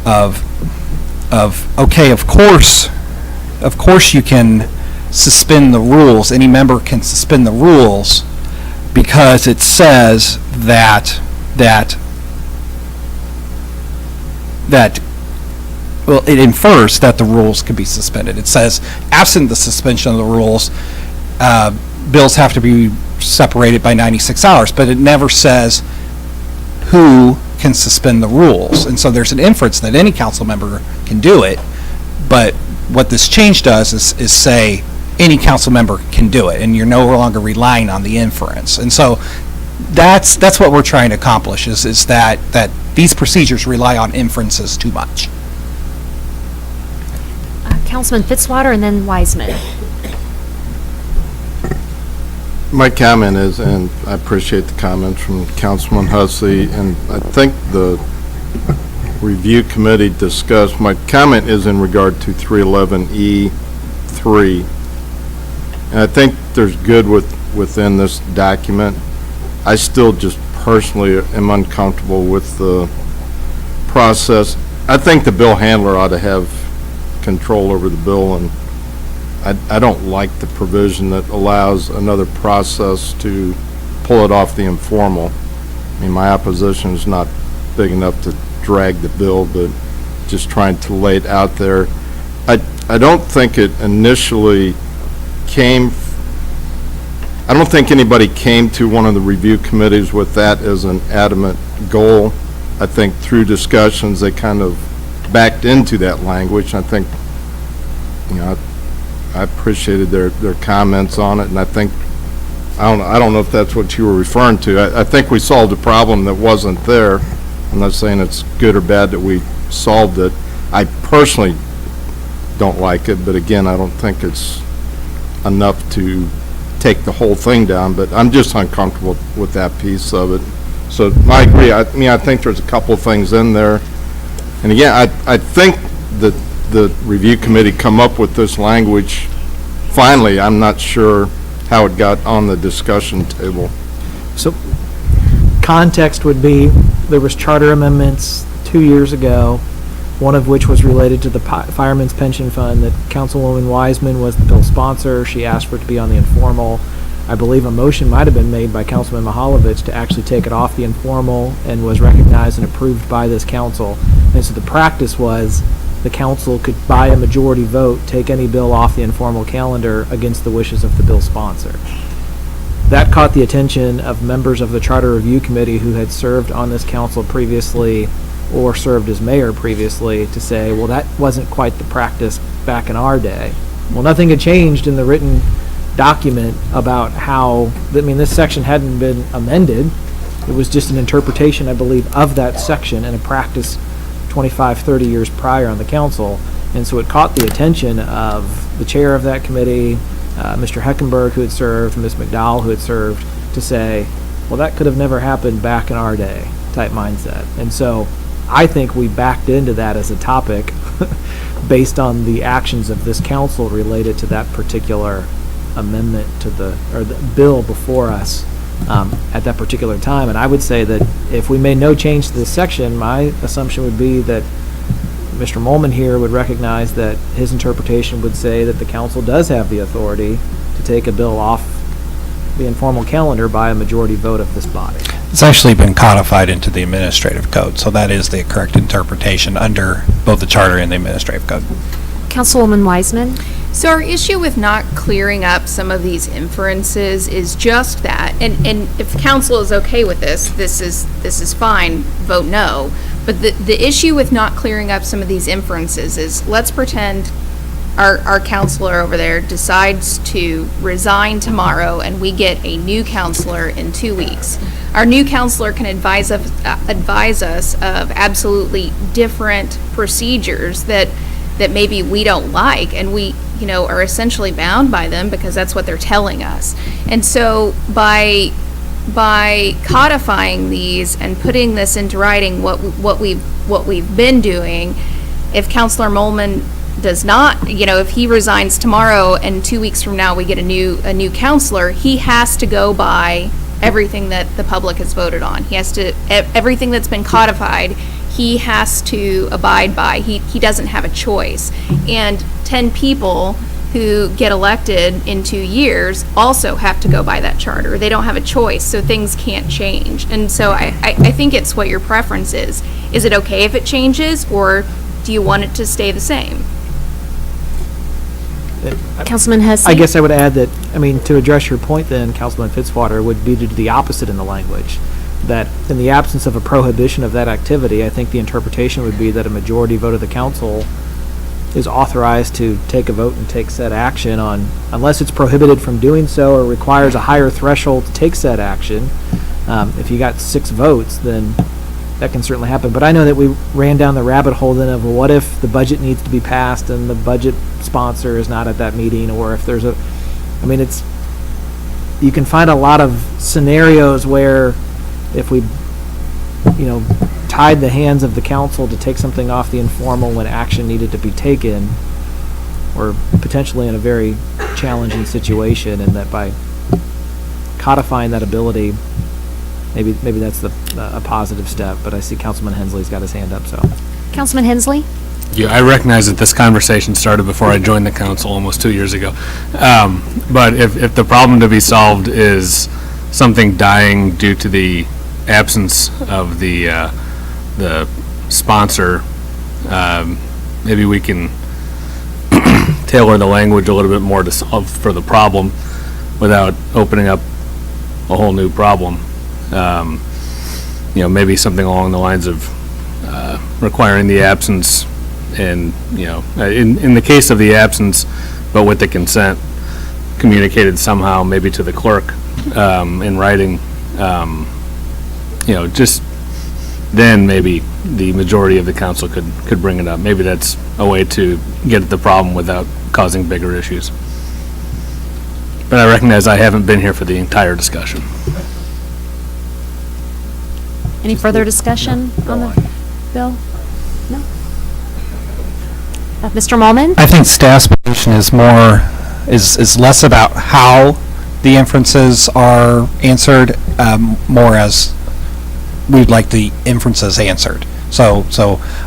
okay, of course you can suspend the rules. Any member can suspend the rules because it says that well, it infers that the rules can be suspended. It says, absent the suspension of the rules, bills have to be separated by 96 hours, but it never says who can suspend the rules. And so there's an inference that any council member can do it, but what this change does is say any council member can do it, and you're no longer relying on the inference. And so that's what we're trying to accomplish is that these procedures rely on inferences too much. Councilman Fitzwater and then Wiseman. My comment is, and I appreciate the comments from Councilman Hussey, and I think the review committee discussed, my comment is in regard to 311E3. And I think there's good within this document. I still just personally am uncomfortable with the process. I think the bill handler ought to have control over the bill, and I don't like the provision that allows another process to pull it off the informal. I mean, my opposition is not big enough to drag the bill, but just trying to lay it out there. I don't think it initially I don't think anybody came to one of the review committees with that as an adamant goal. I think through discussions they kind of backed into that language. I think, I appreciated their comments on it, and I think, I don't know if that's what you were referring to. I think we solved a problem that wasn't there. I'm not saying it's good or bad that we solved it. I personally don't like it, but again, I don't think it's enough to take the whole thing down, but I'm just uncomfortable with that piece of it. So I agree. I think there's a couple of things in there. And again, I think that the review committee come up with this language. Finally, I'm not sure how it got on the discussion table. So context would be there was charter amendments 2 years ago, one of which was related to the Fireman's Pension Fund that Councilwoman Wiseman was the bill sponsor. She asked for it to be on the informal. I believe a motion might have been made by Councilman Mihalovich to actually take it off the informal and was recognized and approved by this council. And so the practice was the council could, by a majority vote, take any bill off the informal calendar against the wishes of the bill sponsor. That caught the attention of members of the Charter Review Committee who had served on this council previously or served as mayor previously to say, well, that wasn't quite the practice back in our day. Well, nothing had changed in the written document about how, this section hadn't been amended. It was just an interpretation, I believe, of that section and a practice 25, 30 years prior on the council. And so it caught the attention of the chair of that committee, Mr. Heckenberg, who had served, Ms. McDowell, who had served, to say, well, that could have never happened back in our day type mindset. And so I think we backed into that as a topic based on the actions of this council related to that particular amendment to the bill before us at that particular time. And I would say that if we made no change to this section, my assumption would be that Mr. Molman here would recognize that his interpretation would say that the council does have the authority to take a bill off the informal calendar by a majority vote of this body. It's actually been codified into the administrative code, so that is the correct interpretation under both the charter and the administrative code. Councilwoman Wiseman? So our issue with not clearing up some of these inferences is just that, and if council is okay with this is fine, vote no. But the issue with not clearing up some of these inferences is, let's pretend our counselor over there decides to resign tomorrow and we get a new counselor in 2 weeks. Our new counselor can advise us of absolutely different procedures that maybe we don't like, and we are essentially bound by them because that's what they're telling us. And so by codifying these and putting this into writing, what we've been doing, if Councilor Molman does not, if he resigns tomorrow and 2 weeks from now we get a new counselor, he has to go by everything that the public has voted on. He has to, everything that's been codified, he has to abide by. He doesn't have a choice. And 10 people who get elected in 2 years also have to go by that charter. They don't have a choice, so things can't change. And so I think it's what your preference is. Is it okay if it changes, or do you want it to stay the same? Councilman Hesse? I guess I would add that, to address your point then, Councilman Fitzwater, would be to do the opposite in the language. That in the absence of a prohibition of that activity, I think the interpretation would be that a majority vote of the council is authorized to take a vote and take said action on, unless it's prohibited from doing so or requires a higher threshold to take said action. If you got 6 votes, then that can certainly happen. But I know that we ran down the rabbit hole then of, well, what if the budget needs to be passed and the budget sponsor is not at that meeting, or if there's you can find a lot of scenarios where if we, tied the hands of the council to take something off the informal when action needed to be taken, or potentially in a very challenging situation, and that by codifying that ability, maybe that's a positive step. But I see Councilman Hensley's got his hand up, so. Councilman Hensley? Yeah, I recognize that this conversation started before I joined the council almost 2 years ago. But if the problem to be solved is something dying due to the absence of the sponsor, maybe we can tailor the language a little bit more to solve for the problem without opening up a whole new problem. Maybe something along the lines of requiring the absence, and in the case of the absence, but with the consent communicated somehow, maybe to the clerk in writing. Just then maybe the majority of the council could bring it up. Maybe that's a way to get at the problem without causing bigger issues. But I recognize I haven't been here for the entire discussion. Any further discussion on the bill? No? Mr. Molman? I think staff's position is is less about how the inferences are answered, more as we'd like the inferences answered. So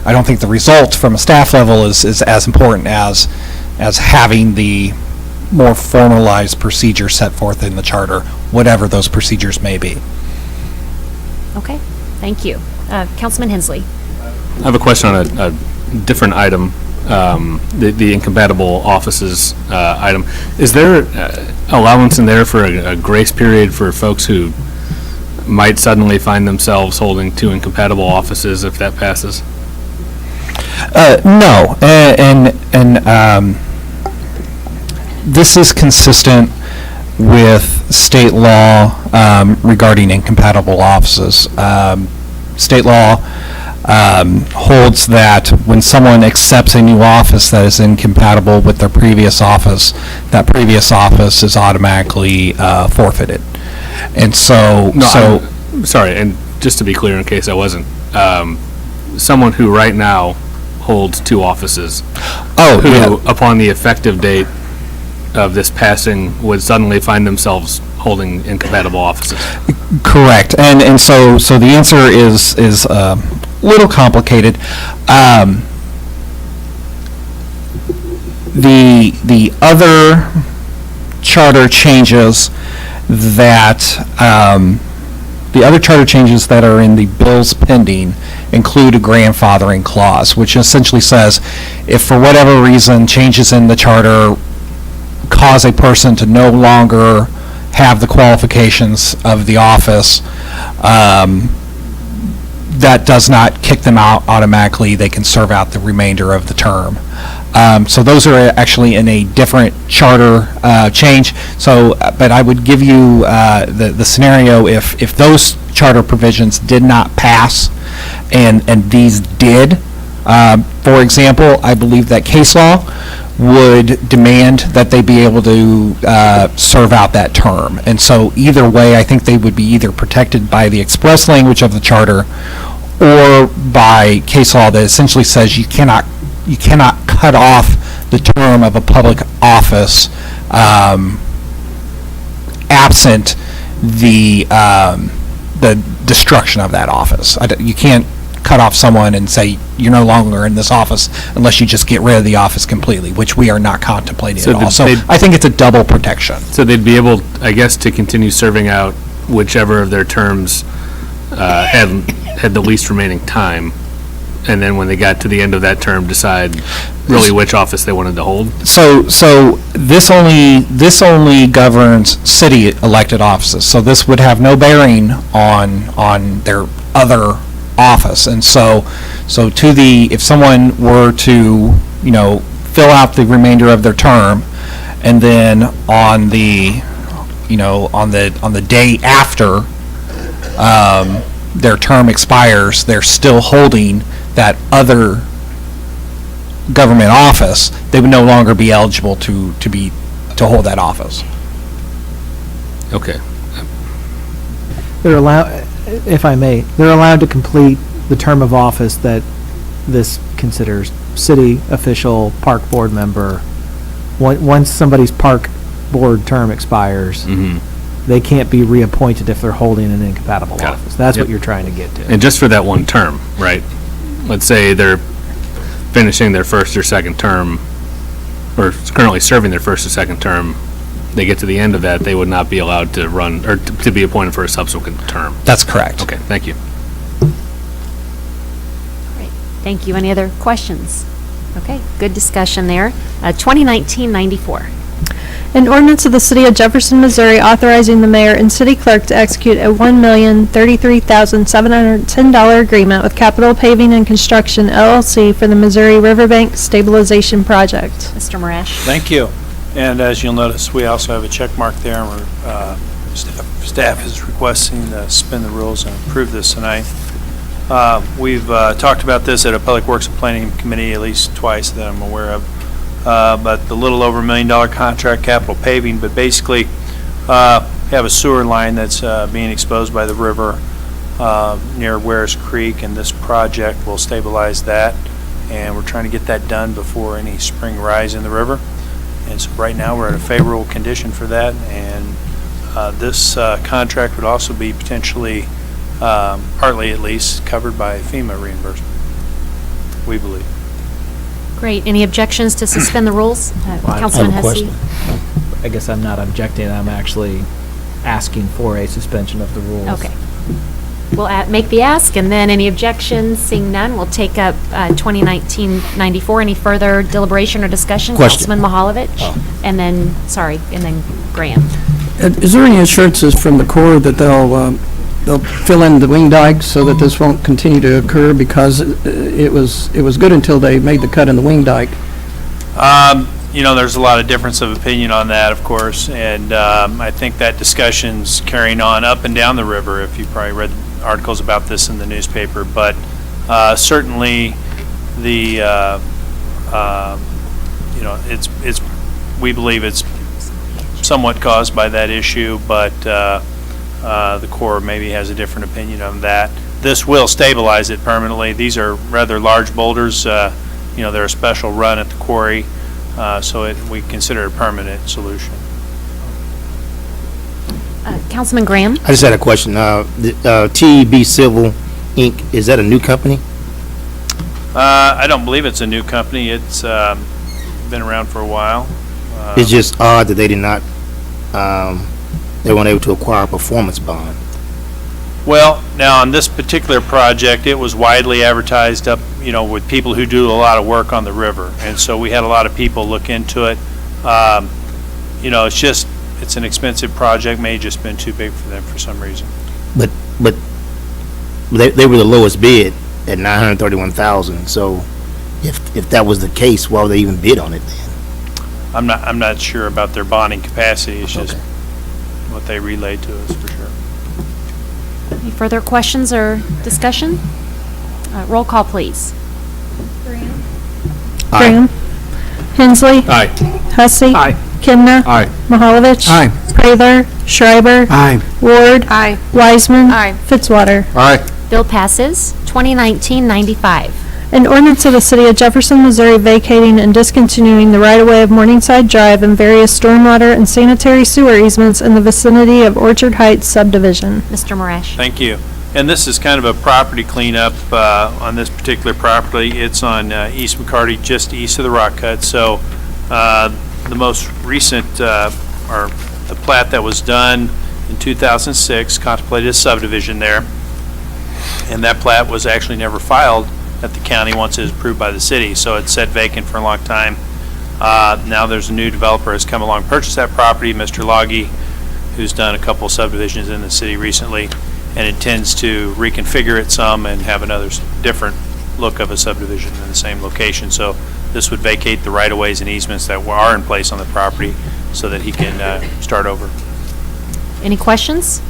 I don't think the result from a staff level is as important as having the more formalized procedure set forth in the charter, whatever those procedures may be. Okay, thank you. Councilman Hensley? I have a question on a different item, the incompatible offices item. Is there allowance in there for a grace period for folks who might suddenly find themselves holding 2 incompatible offices if that passes? No, and this is consistent with state law regarding incompatible offices. State law holds that when someone accepts a new office that is incompatible with their previous office, that previous office is automatically forfeited. And so, I'm sorry, and just to be clear in case I wasn't, someone who right now holds 2 offices, who upon the effective date of this passing would suddenly find themselves holding incompatible offices. Correct, and so the answer is a little complicated. The other charter changes that are in the bills pending include a grandfathering clause, which essentially says if for whatever reason changes in the charter cause a person to no longer have the qualifications of the office, that does not kick them out automatically. They can serve out the remainder of the term. So those are actually in a different charter change. So, but I would give you the scenario if those charter provisions did not pass and these did. For example, I believe that case law would demand that they be able to serve out that term. And so either way, I think they would be either protected by the express language of the charter or by case law that essentially says you cannot cut off the term of a public office absent the destruction of that office. You can't cut off someone and say you're no longer in this office unless you just get rid of the office completely, which we are not contemplating at all. So I think it's a double protection. So they'd be able, I guess, to continue serving out whichever of their terms had the least remaining time, and then when they got to the end of that term, decide really which office they wanted to hold? So this only governs city elected offices. So this would have no bearing on their other office. And so if someone were to, fill out the remainder of their term, and then on the day after their term expires, they're still holding that other government office, they would no longer be eligible to hold that office. Okay. They're allowed, if I may, they're allowed to complete the term of office that this considers city official, park board member. Once somebody's park board term expires, they can't be reappointed if they're holding an incompatible office. That's what you're trying to get to. And just for that one term, right? Let's say they're finishing their first or second term, or currently serving their first or second term, they get to the end of that, they would not be allowed to run, or to be appointed for a subsequent term. That's correct. Okay, thank you. Great, thank you. Any other questions? Okay, good discussion there. 2019-94. An ordinance of the City of Jefferson, Missouri authorizing the mayor and city clerk to execute a $1,033,710 agreement with Capital Paving and Construction, LLC for the Missouri Riverbank Stabilization Project. Mr. Marash. Thank you. And as you'll notice, we also have a check mark there, and staff is requesting to suspend the rules and approve this tonight. We've talked about this at a Public Works and Planning Committee at least twice that I'm aware of. But the little over $1 million contract, Capital Paving, but basically have a sewer line that's being exposed by the river near Wares Creek, and this project will stabilize that, and we're trying to get that done before any spring rise in the river. And so right now we're at a favorable condition for that, and this contract would also be potentially, partly at least, covered by FEMA reimbursement, we believe. Great. Any objections to suspend the rules? Councilman Hussey? I guess I'm not objecting. I'm actually asking for a suspension of the rules. Okay. We'll make the ask, and then any objections? Seeing none, we'll take up 2019-94. Any further deliberation or discussion? Question. Councilman Mahalovich? And then Graham. Is there any assurances from the Corps that they'll fill in the wing dikes so that this won't continue to occur? Because it was good until they made the cut in the wing dike. There's a lot of difference of opinion on that, of course, and I think that discussion's carrying on up and down the river, if you probably read articles about this in the newspaper, but certainly the, we believe it's somewhat caused by that issue, but the Corps maybe has a different opinion on that. This will stabilize it permanently. These are rather large boulders. They're a special run at the quarry, so we consider it a permanent solution. Councilman Graham? I just had a question. TEB Civil, Inc., is that a new company? I don't believe it's a new company. It's been around for a while. It's just odd that they did not, they weren't able to acquire a performance bond. Well, now on this particular project, it was widely advertised up, with people who do a lot of work on the river. And so we had a lot of people look into it. It's an expensive project, may have just been too big for them for some reason. But they were the lowest bid at $931,000. So if that was the case, why would they even bid on it then? I'm not sure about their bonding capacity. It's just what they relayed to us for sure. Any further questions or discussion? Roll call, please. Graham. Hensley. Aye. Hussey. Aye. Kimna. Aye. Mahalovich. Aye. Prather. Schreiber. Aye. Ward. Aye. Wiseman. Aye. Fitzwater. Aye. Bill passes. 2019-95. An ordinance of the City of Jefferson, Missouri vacating and discontinuing the right-of-way of Morningside Drive and various stormwater and sanitary sewer easements in the vicinity of Orchard Heights subdivision. Mr. Marash. Thank you. And this is kind of a property cleanup on this particular property. It's on East McCarty, just east of the rock cut. So the most recent, or the plat that was done in 2006 contemplated a subdivision there. And that plat was actually never filed at the county once it was approved by the city. So it sat vacant for a long time. Now there's a new developer has come along, purchased that property, Mr. Loggy, who's done a couple subdivisions in the city recently, and intends to reconfigure it some and have another different look of a subdivision in the same location. So this would vacate the right-of-ways and easements that are in place on the property so that he can start over. Any questions?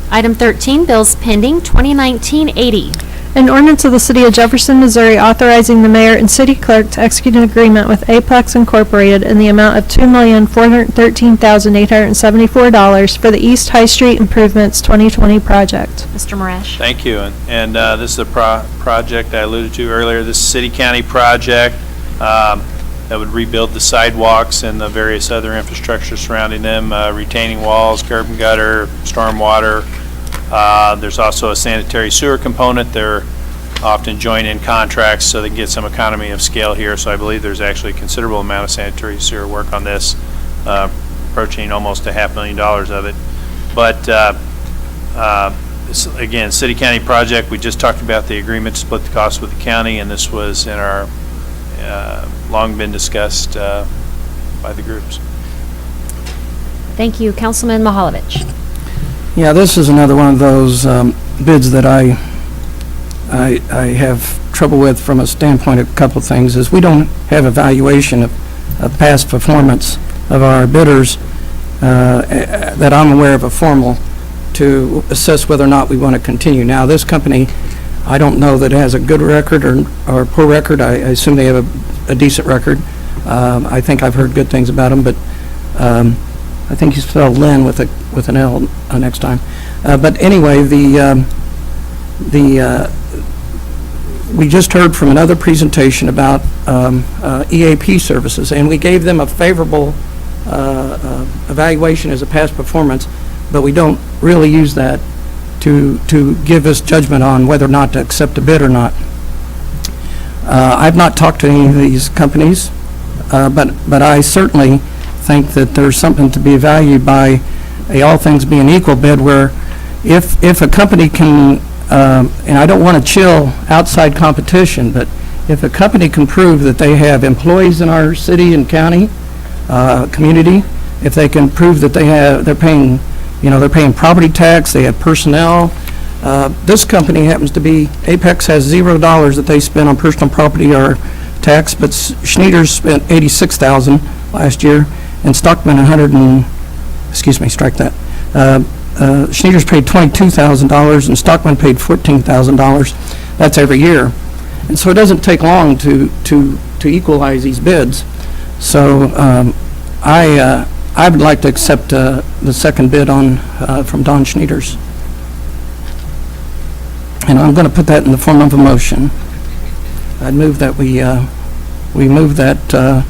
Item 13, bills pending. 2019-80. An ordinance of the City of Jefferson, Missouri authorizing the mayor and city clerk to execute an agreement with Apex Incorporated in the amount of $2,413,874 for the East High Street Improvements 2020 project. Mr. Marash. Thank you. And this is a project I alluded to earlier. This city-county project that would rebuild the sidewalks and the various other infrastructure surrounding them, retaining walls, curb and gutter, storm water. There's also a sanitary sewer component. They're often joint in contracts so they can get some economy of scale here. So I believe there's actually a considerable amount of sanitary sewer work on this, approaching almost $500,000 of it. But again, city-county project. We just talked about the agreement to split the cost with the county, and this was in our long been discussed by the groups. Thank you. Councilman Mahalovich. Yeah, this is another one of those bids that I have trouble with from a standpoint of a couple of things, is we don't have evaluation of past performance of our bidders that I'm aware of a formal to assess whether or not we want to continue. Now, this company, I don't know that it has a good record or a poor record. I assume they have a decent record. I think I've heard good things about them, but I think you spell Lynn with an L next time. But anyway, we just heard from another presentation about EAP services, and we gave them a favorable evaluation as a past performance, but we don't really use that to give us judgment on whether or not to accept a bid or not. I've not talked to any of these companies, but I certainly think that there's something to be valued by a all things being equal bid, where if a company can, and I don't want to chill outside competition, but if a company can prove that they have employees in our city and county, community, if they can prove that they're paying property tax, they have personnel. This company happens to be, Apex has $0 that they spend on personal property or tax, but Schneider's spent $86,000 last year, and Stockman Schneider's paid $22,000 and Stockman paid $14,000. That's every year. And so it doesn't take long to equalize these bids. So I would like to accept the second bid from Don Schneider's. And I'm going to put that in the form of a motion. I'd move that we move that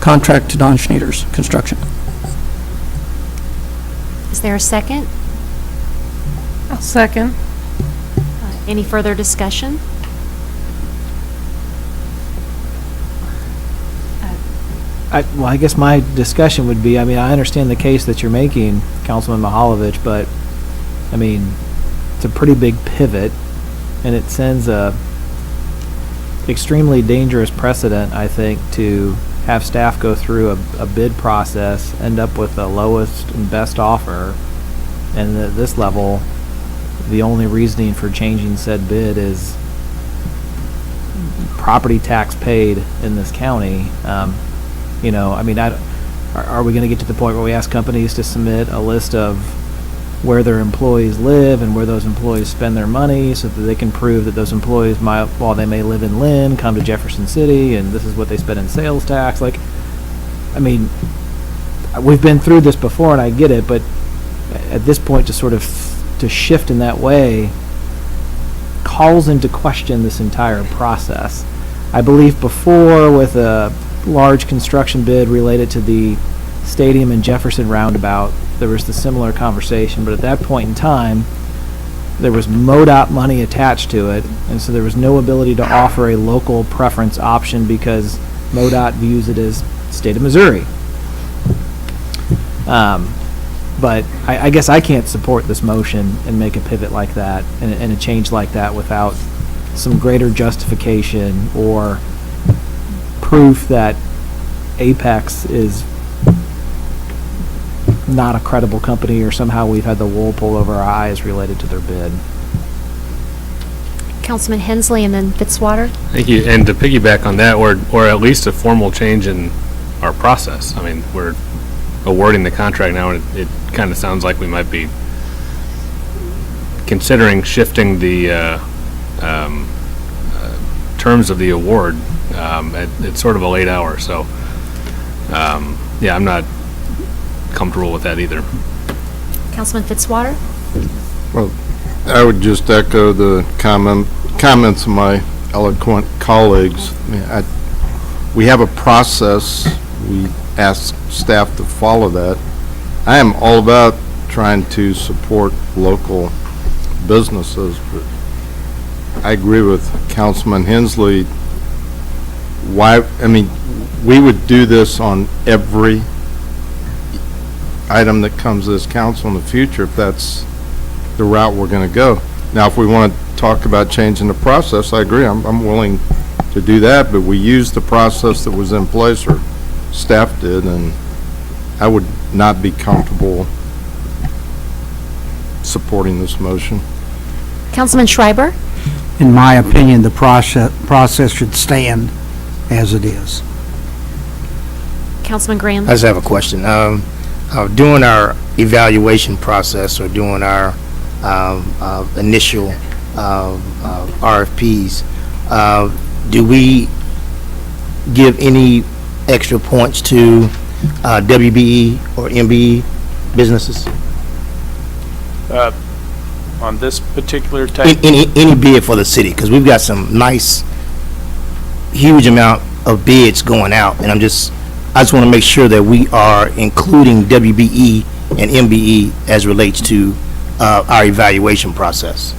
contract to Don Schneider's Construction. Is there a second? I'll second. Any further discussion? Well, I guess my discussion would be, I mean, I understand the case that you're making, Councilman Mahalovich, but, I mean, it's a pretty big pivot, and it sends a extremely dangerous precedent, I think, to have staff go through a bid process, end up with the lowest and best offer, and at this level, the only reasoning for changing said bid is property tax paid in this county. You know, I mean, are we going to get to the point where we ask companies to submit a list of where their employees live and where those employees spend their money so that they can prove that those employees might, while they may live in Lynn, come to Jefferson City and this is what they spend in sales tax? Like, I mean, we've been through this before and I get it, but at this point to sort of to shift in that way calls into question this entire process. I believe before, with a large construction bid related to the stadium in Jefferson roundabout, there was the similar conversation, but at that point in time, there was MoDOT money attached to it, and so there was no ability to offer a local preference option because MoDOT views it as state of Missouri. But I guess I can't support this motion and make a pivot like that and a change like that without some greater justification or proof that Apex is not a credible company or somehow we've had the wool pulled over our eyes related to their bid. Councilman Hensley and then Fitzwater. Thank you. And to piggyback on that, or at least a formal change in our process. I mean, we're awarding the contract now, and it kind of sounds like we might be considering shifting the terms of the award at sort of a late hour. So, yeah, I'm not comfortable with that either. Councilman Fitzwater. Well, I would just echo the comments of my eloquent colleagues. I mean, we have a process. We ask staff to follow that. I am all about trying to support local businesses, but I agree with Councilman Hensley. Why? I mean, we would do this on every item that comes to this council in the future if that's the route we're going to go. Now, if we want to talk about changing the process, I agree. I'm willing to do that, but we used the process that was in place, or staff did, and I would not be comfortable supporting this motion. Councilman Schreiber. In my opinion, the process should stand as it is. Councilman Graham. I just have a question. During our evaluation process or during our initial RFPs, do we give any extra points to WBE or MBE businesses? On this particular type? Any bid for the city, because we've got some nice, huge amount of bids going out, and I just want to make sure that we are including WBE and MBE as relates to our evaluation process.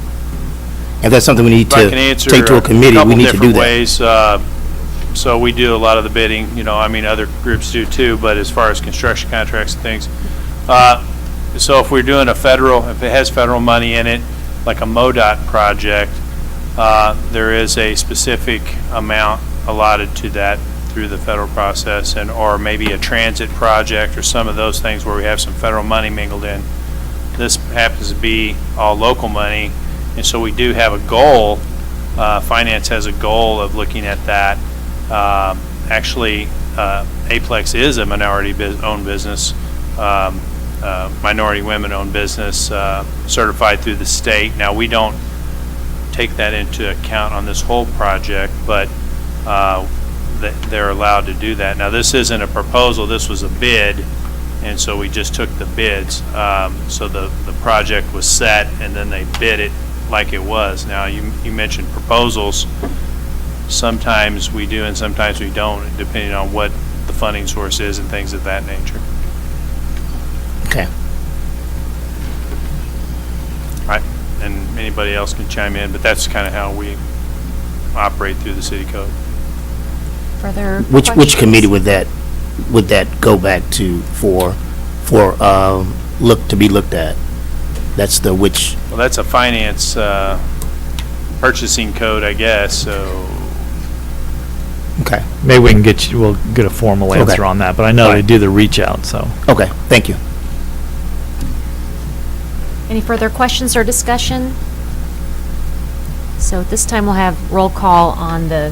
If that's something we need to take to a committee, we need to do that. Ways. So we do a lot of the bidding, you know, I mean, other groups do too, but as far as construction contracts and things. So if we're doing if it has federal money in it, like a MoDOT project, there is a specific amount allotted to that through the federal process, or maybe a transit project or some of those things where we have some federal money mingled in. This happens to be all local money, and so we do have a goal. Finance has a goal of looking at that. Actually, Aplex is a minority-owned business, minority women-owned business, certified through the state. Now, we don't take that into account on this whole project, but they're allowed to do that. Now, this isn't a proposal, this was a bid, and so we just took the bids. So the project was set, and then they bid it like it was. Now, you mentioned proposals. Sometimes we do and sometimes we don't, depending on what the funding source is and things of that nature. Okay. All right. anybody else can chime in, but that's kind of how we operate through the city code. Further Which questions? committee would that go back to for to be looked at? That's the which. Well, that's a finance purchasing code, I guess, so. Okay. Maybe we can we'll get a formal answer Okay. on that, but I know All they right. do the reach out, so. Okay, thank you. Any further questions or discussion? So at this time, we'll have roll call on the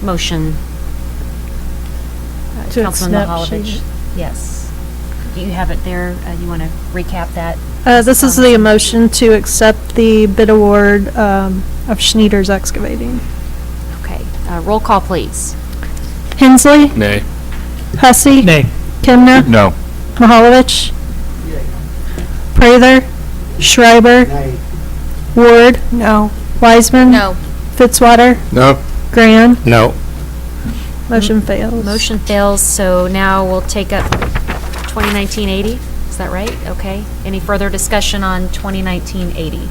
motion. To Councilman accept, Mahalovich. she- Yes. Do you have it there? You want to recap that? This is the motion to accept the bid award of Schneider's Excavating. Okay. Roll call, please. Hensley? Nay. Hussey? Nay. Kimna? No. Mahalovich? Prather? Schreiber? Ward? No. Wiseman? No. Fitzwater? No. Graham? No. Motion fails. Motion fails, so now we'll take up 2019-80. Is that right? Okay. Any further discussion on 2019-80?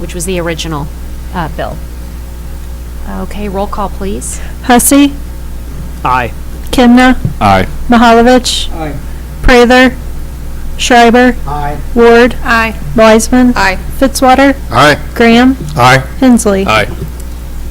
Which was the original bill. Okay, roll call, please. Hussey? Aye. Kimna? Aye. Mahalovich? Aye. Prather? Schreiber? Aye. Ward? Aye. Wiseman? Aye. Fitzwater? Aye. Graham? Aye. Hensley? Aye.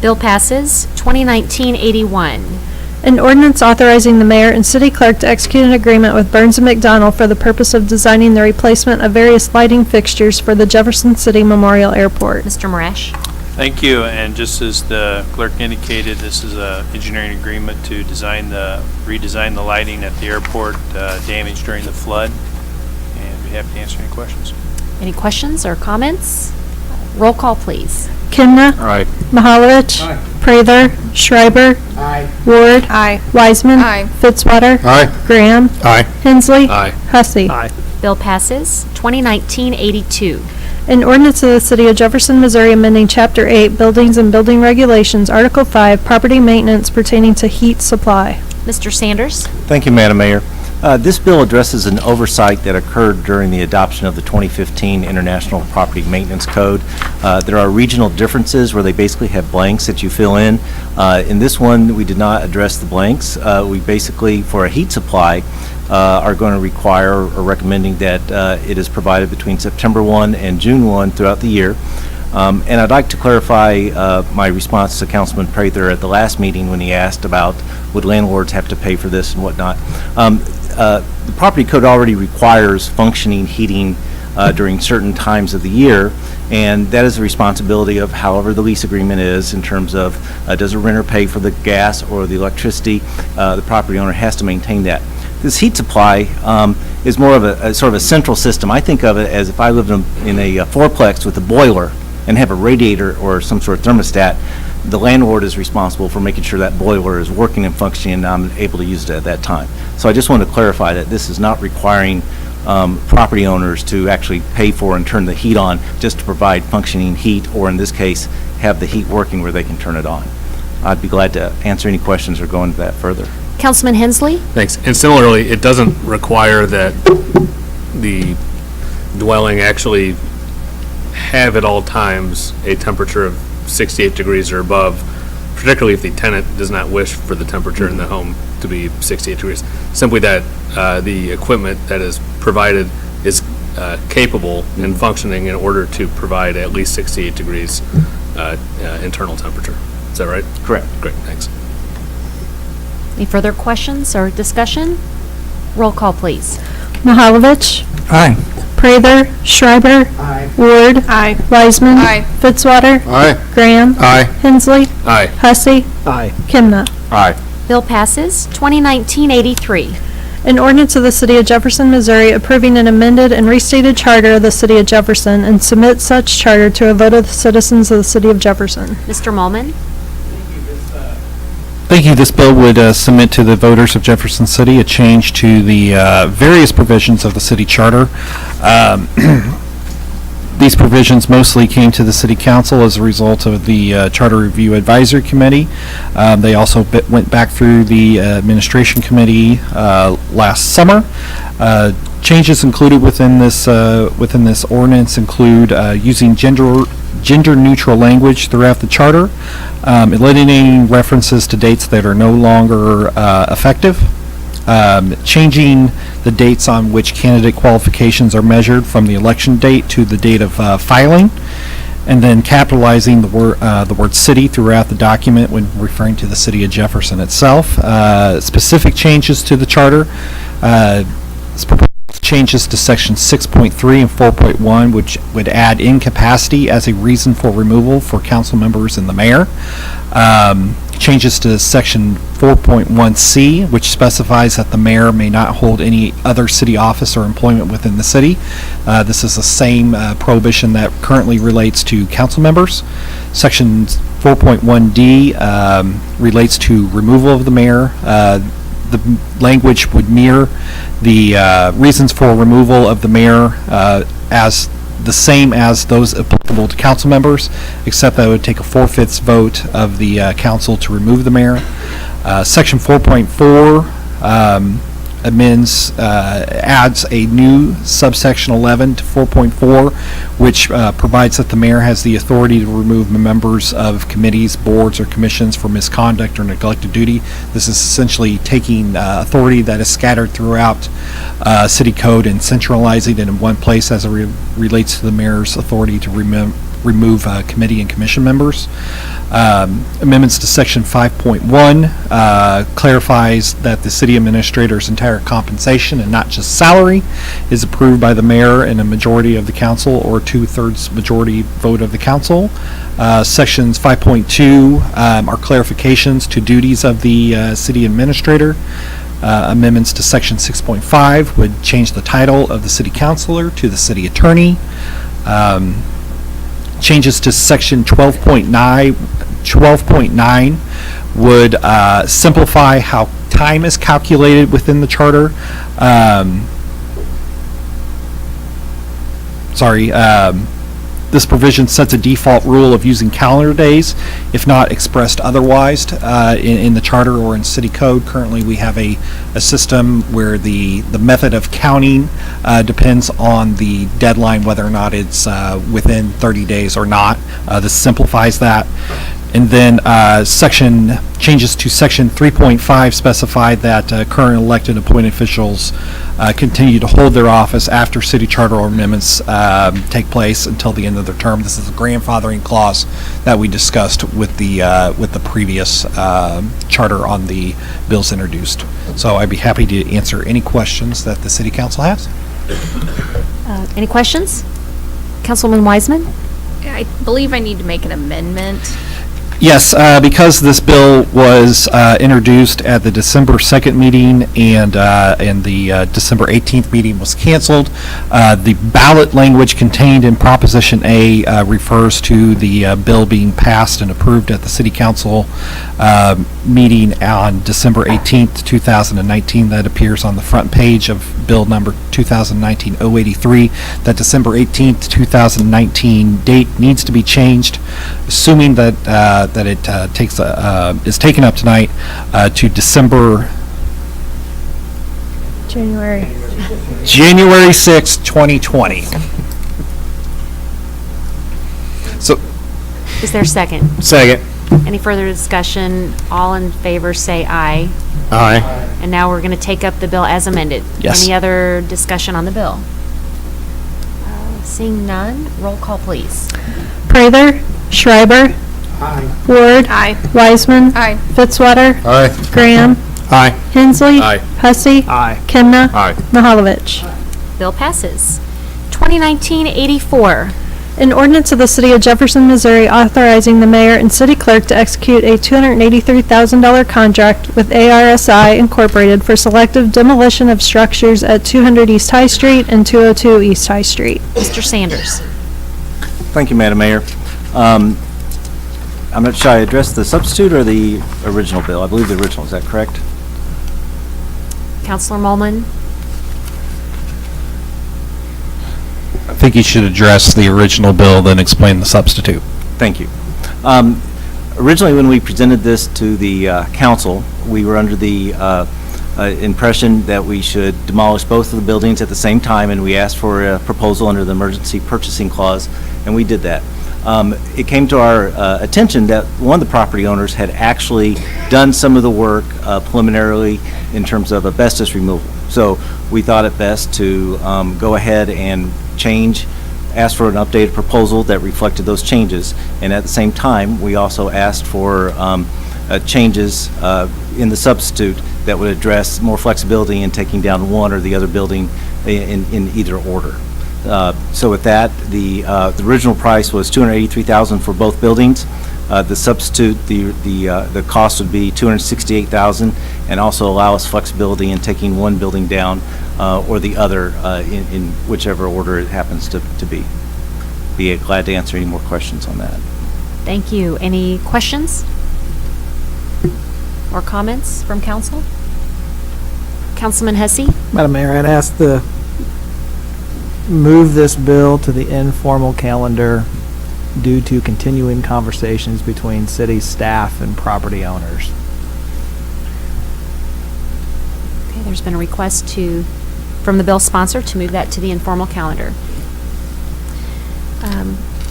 Bill passes. 2019-81. An ordinance authorizing the mayor and city clerk to execute an agreement with Burns & McDonnell for the purpose of designing the replacement of various lighting fixtures for the Jefferson City Memorial Airport. Mr. Marash? Thank you, and just as the clerk indicated, this is a engineering agreement to redesign the lighting at the airport damaged during the flood, and we'd be happy to answer any questions. Any questions or comments? Roll call, please. Kimna? Aye. Mahalovich? Aye. Prather? Schreiber? Aye. Ward? Aye. Wiseman? Aye. Fitzwater? Aye. Graham? Aye. Hensley? Aye. Hussey? Aye. Bill passes. 2019-82. An ordinance of the City of Jefferson, Missouri amending Chapter 8, Buildings and Building Regulations, Article 5, Property Maintenance pertaining to heat supply. Mr. Sanders? Thank you, Madam Mayor. This bill addresses an oversight that occurred during the adoption of the 2015 International Property Maintenance Code. There are regional differences where they basically have blanks that you fill in. In this one, we did not address the blanks. We basically, for a heat supply, are going to require or recommending that it is provided between September 1 and June 1 throughout the year. And I'd like to clarify my response to Councilman Prather at the last meeting when he asked about would landlords have to pay for this and whatnot. The property code already requires functioning heating during certain times of the year, and that is the responsibility of however the lease agreement is in terms of does the renter pay for the gas or the electricity. The property owner has to maintain that. This heat supply is more of a sort of a central system. I think of it as if I lived in a fourplex with a boiler and have a radiator or some sort of thermostat. The landlord is responsible for making sure that boiler is working and functioning and I'm able to use it at that time. So I just want to clarify that this is not requiring property owners to actually pay for and turn the heat on just to provide functioning heat, or in this case, have the heat working where they can turn it on. I'd be glad to answer any questions or go into that further. Councilman Hensley? Thanks. And similarly, it doesn't require that the dwelling actually have at all times a temperature of 68 degrees or above, particularly if the tenant does not wish for the temperature in the home to be 68 degrees. Simply that the equipment that is provided is capable and functioning in order to provide at least 68 degrees internal temperature. Is that right? Correct. Great, thanks. Any further questions or discussion? Roll call, please. Mahalovich? Aye. Prather? Schreiber? Aye. Ward? Aye. Wiseman? Aye. Fitzwater? Aye. Graham? Aye. Hensley? Aye. Hussey? Aye. Kimna? Aye. Bill passes. 2019-83. An ordinance of the City of Jefferson, Missouri approving an amended and restated charter of the City of Jefferson and submit such charter to a vote of the citizens of the City of Jefferson. Mr. Mulman? Thank you. This bill would submit to the voters of Jefferson City a change to the various provisions of the city charter. These provisions mostly came to the City Council as a result of the Charter Review Advisory Committee. They also went back through the Administration Committee last summer. Changes included within this ordinance include using gender-neutral language throughout the charter, eliminating references to dates that are no longer effective, changing the dates on which candidate qualifications are measured from the election date to the date of filing, and then capitalizing the word city throughout the document when referring to the city of Jefferson itself. Specific changes to the charter, changes to section 6.3 and 4.1, which would add incapacity as a reason for removal for council members and the mayor. Changes to section 4.1C, which specifies that the mayor may not hold any other city office or employment within the city. This is the same prohibition that currently relates to council members. Section 4.1D relates to removal of the mayor. The language would mirror the reasons for removal of the mayor as the same as those applicable to council members, except that it would take a 4/5 vote of the council to remove the mayor. Section 4.4 adds a new subsection 11 to 4.4, which provides that the mayor has the authority to remove members of committees, boards, or commissions for misconduct or neglected duty. This is essentially taking authority that is scattered throughout city code and centralizing it in one place as it relates to the mayor's authority to remove committee and commission members. Amendments to section 5.1 clarifies that the city administrator's entire compensation and not just salary is approved by the mayor and a majority of the council or 2/3 majority vote of the council. Sections 5.2 are clarifications to duties of the city administrator. Amendments to section 6.5 would change the title of the city councilor to the city attorney. Changes to section 12.9 would simplify how time is calculated within the charter. This provision sets a default rule of using calendar days if not expressed otherwise in the charter or in city code. Currently, we have a system where the method of counting depends on the deadline, whether or not it's within 30 days or not. This simplifies that. And then changes to section 3.5 specify that current elected appointed officials continue to hold their office after city charter amendments take place until the end of their term. This is a grandfathering clause that we discussed with the previous charter on the bills introduced. So I'd be happy to answer any questions that the city council has. Any questions? Councilwoman Wiseman? I believe I need to make an amendment. Yes, because this bill was introduced at the December 2nd meeting and the December 18th meeting was canceled, the ballot language contained in Proposition A refers to the bill being passed and approved at the City Council meeting on December 18th, 2019. That appears on the front page of Bill number 2019-083. That December 18th, 2019 date needs to be changed, assuming that it is taken up tonight to January 6, 2020. So, is there a second? Second. Any further discussion? All in favor say aye. Aye. And now we're going to take up the bill as amended. Yes. Any other discussion on the bill? Seeing none, roll call please. Prather, Schreiber. Aye. Ward. Aye. Wiseman. Aye. Fitzwater. Aye. Graham. Aye. Hensley. Aye. Hussey. Aye. Kimna. Aye. Mahalovich. Bill passes. 2019-84. An ordinance of the City of Jefferson, Missouri authorizing the mayor and city clerk to execute a $283,000 contract with ARSI Incorporated for selective demolition of structures at 200 East High Street and 202 East High Street. Mr. Sanders. Thank you, Madam Mayor. I'm not sure I addressed the substitute or the original bill. I believe the original. Is that correct? Councilor Molman. I think you should address the original bill, then explain the substitute. Thank you. Originally, when we presented this to the council, we were under the impression that we should demolish both of the buildings at the same time, and we asked for a proposal under the emergency purchasing clause, and we did that. It came to our attention that one of the property owners had actually done some of the work preliminarily in terms of asbestos removal. So we thought it best to go ahead and ask for an updated proposal that reflected those changes. And at the same time, we also asked for changes in the substitute that would address more flexibility in taking down one or the other building in either order. So with that, the original price was $283,000 for both buildings. The substitute, the cost would be $268,000, and also allow us flexibility in taking one building down or the other in whichever order it happens to be. Be glad to answer any more questions on that. Thank you. Any questions or comments from council? Councilman Hussey? Madam Mayor, I'd ask to move this bill to the informal calendar due to continuing conversations between city staff and property owners. Okay, there's been a request from the bill sponsor to move that to the informal calendar.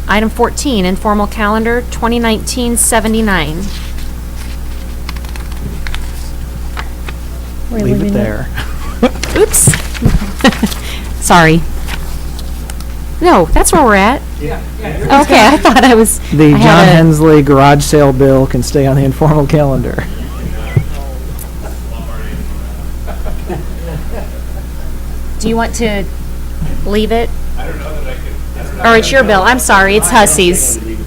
Item 14, informal calendar 2019-79. Leave it there. Oops. Sorry. No, that's where we're at. Okay, I thought I was. The John Hensley garage sale bill can stay on the informal calendar. Do you want to leave it? I don't know that I could. Or it's your bill. I'm sorry, it's Hussey's. I don't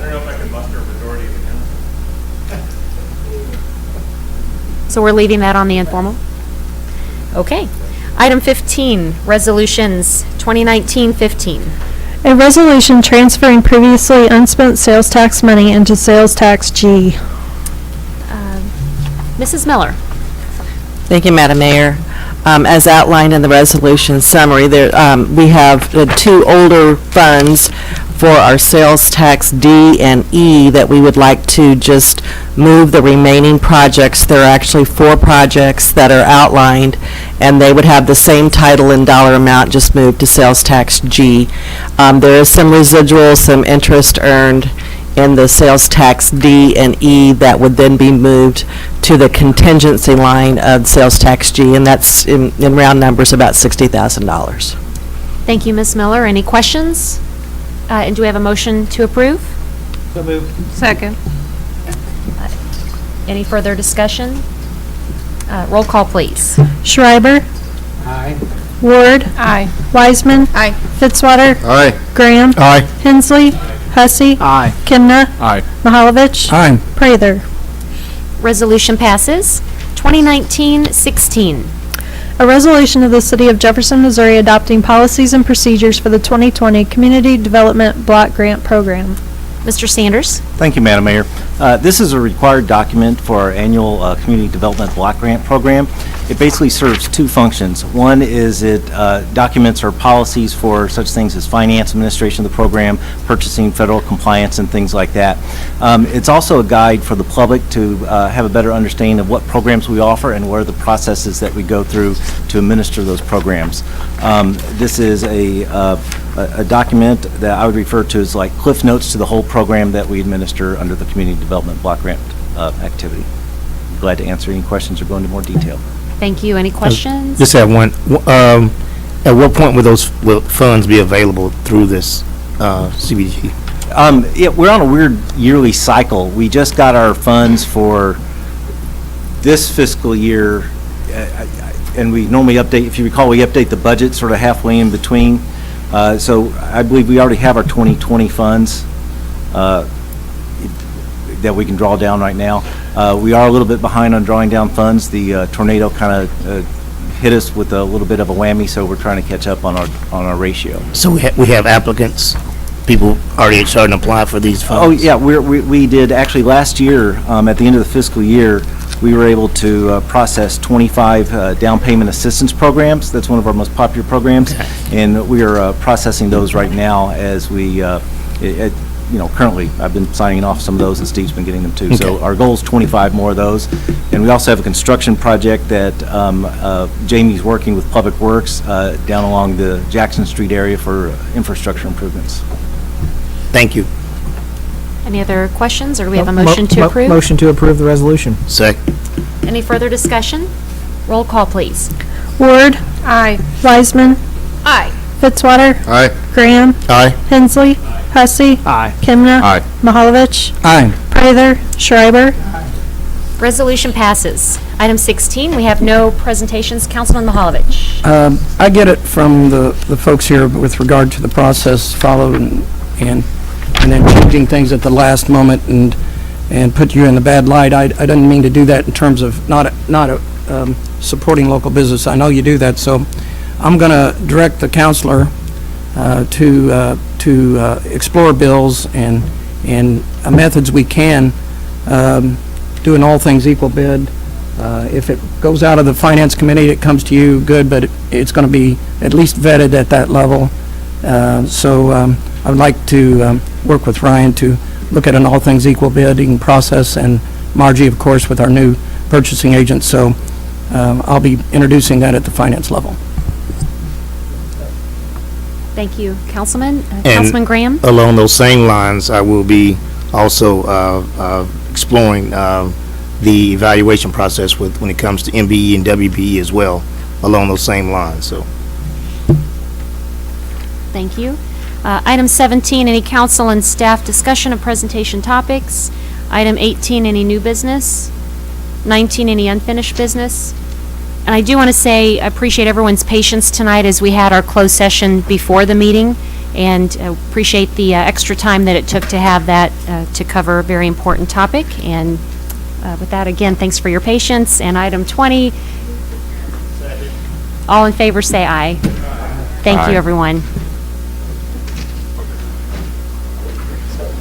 know if I can muster a majority of the council. So we're leaving that on the informal? Okay. Item 15, resolutions 2019-15. A resolution transferring previously unspent sales tax money into sales tax G. Mrs. Miller. Thank you, Madam Mayor. As outlined in the resolution summary, we have the two older funds for our sales tax D and E that we would like to just move the remaining projects. There are actually 4 projects that are outlined, and they would have the same title and dollar amount, just moved to sales tax G. There is some residual, some interest earned in the sales tax D and E that would then be moved to the contingency line of sales tax G, and that's in round numbers about $60,000. Thank you, Ms. Miller. Any questions? And do we have a motion to approve? So moved. Second. Any further discussion? Roll call, please. Schreiber. Aye. Ward. Aye. Wiseman. Aye. Fitzwater. Aye. Graham. Aye. Hensley. Hussey. Aye. Kimna. Aye. Mahalovich. Aye. Prather. Resolution passes. 2019-16. A resolution of the City of Jefferson, Missouri adopting policies and procedures for the 2020 Community Development Block Grant Program. Mr. Sanders? Thank you, Madam Mayor. This is a required document for our annual Community Development Block Grant Program. It basically serves 2 functions. One is it documents our policies for such things as finance, administration of the program, purchasing, federal compliance, and things like that. It's also a guide for the public to have a better understanding of what programs we offer and what are the processes that we go through to administer those programs. This is a document that I would refer to as like cliff notes to the whole program that we administer under the Community Development Block Grant activity. Glad to answer any questions or go into more detail. Thank you. Any questions? Just have one. At what point will funds be available through this CBG? Yeah, we're on a weird yearly cycle. We just got our funds for this fiscal year, and we normally update, if you recall, we update the budget sort of halfway in between. So I believe we already have our 2020 funds that we can draw down right now. We are a little bit behind on drawing down funds. The tornado kind of hit us with a little bit of a whammy, so we're trying to catch up on our ratio. So we have applicants, people already starting to apply for these funds? Oh, yeah, we did, actually last year, at the end of the fiscal year, we were able to process 25 down payment assistance programs. That's one of our most popular programs, and we are processing those right now as we, currently, I've been signing off some of those, and Steve's been getting them too. So Okay. our goal is 25 more of those. And we also have a construction project that Jamie's working with Public Works down along the Jackson Street area for infrastructure improvements. Thank you. Any other questions, or do we have a motion to approve? Motion to approve the resolution. Second. Any further discussion? Roll call, please. Ward. Aye. Wiseman. Aye. Fitzwater. Aye. Graham. Aye. Hensley. Hussey. Aye. Kimna. Aye. Mahalovich. Aye. Prather. Schreiber. Resolution passes. Item 16, we have no presentations. Councilman Mahalovich. I get it from the folks here with regard to the process followed and then changing things at the last moment and put you in the bad light. I didn't mean to do that in terms of not supporting local business. I know you do that, so I'm going to direct the counselor to explore bills and methods we can, doing all things equal bid. If it goes out of the Finance Committee, it comes to you, good, but it's going to be at least vetted at that level. So I would like to work with Ryan to look at an all things equal bidding process, and Margie, of course, with our new purchasing agent. So I'll be introducing that at the finance level. Thank you, Councilman. And Councilman Graham? Along those same lines, I will be also exploring the evaluation process when it comes to MBE and WBE as well, along those same lines, so. Thank you. Item 17, any council and staff discussion of presentation topics. Item 18, any new business. 19, any unfinished business. And I do want to say, I appreciate everyone's patience tonight as we had our closed session before the meeting, and appreciate the extra time that it took to have that to cover a very important topic. And with that, again, thanks for your patience. And item 20, all in favor say aye. Thank you, everyone.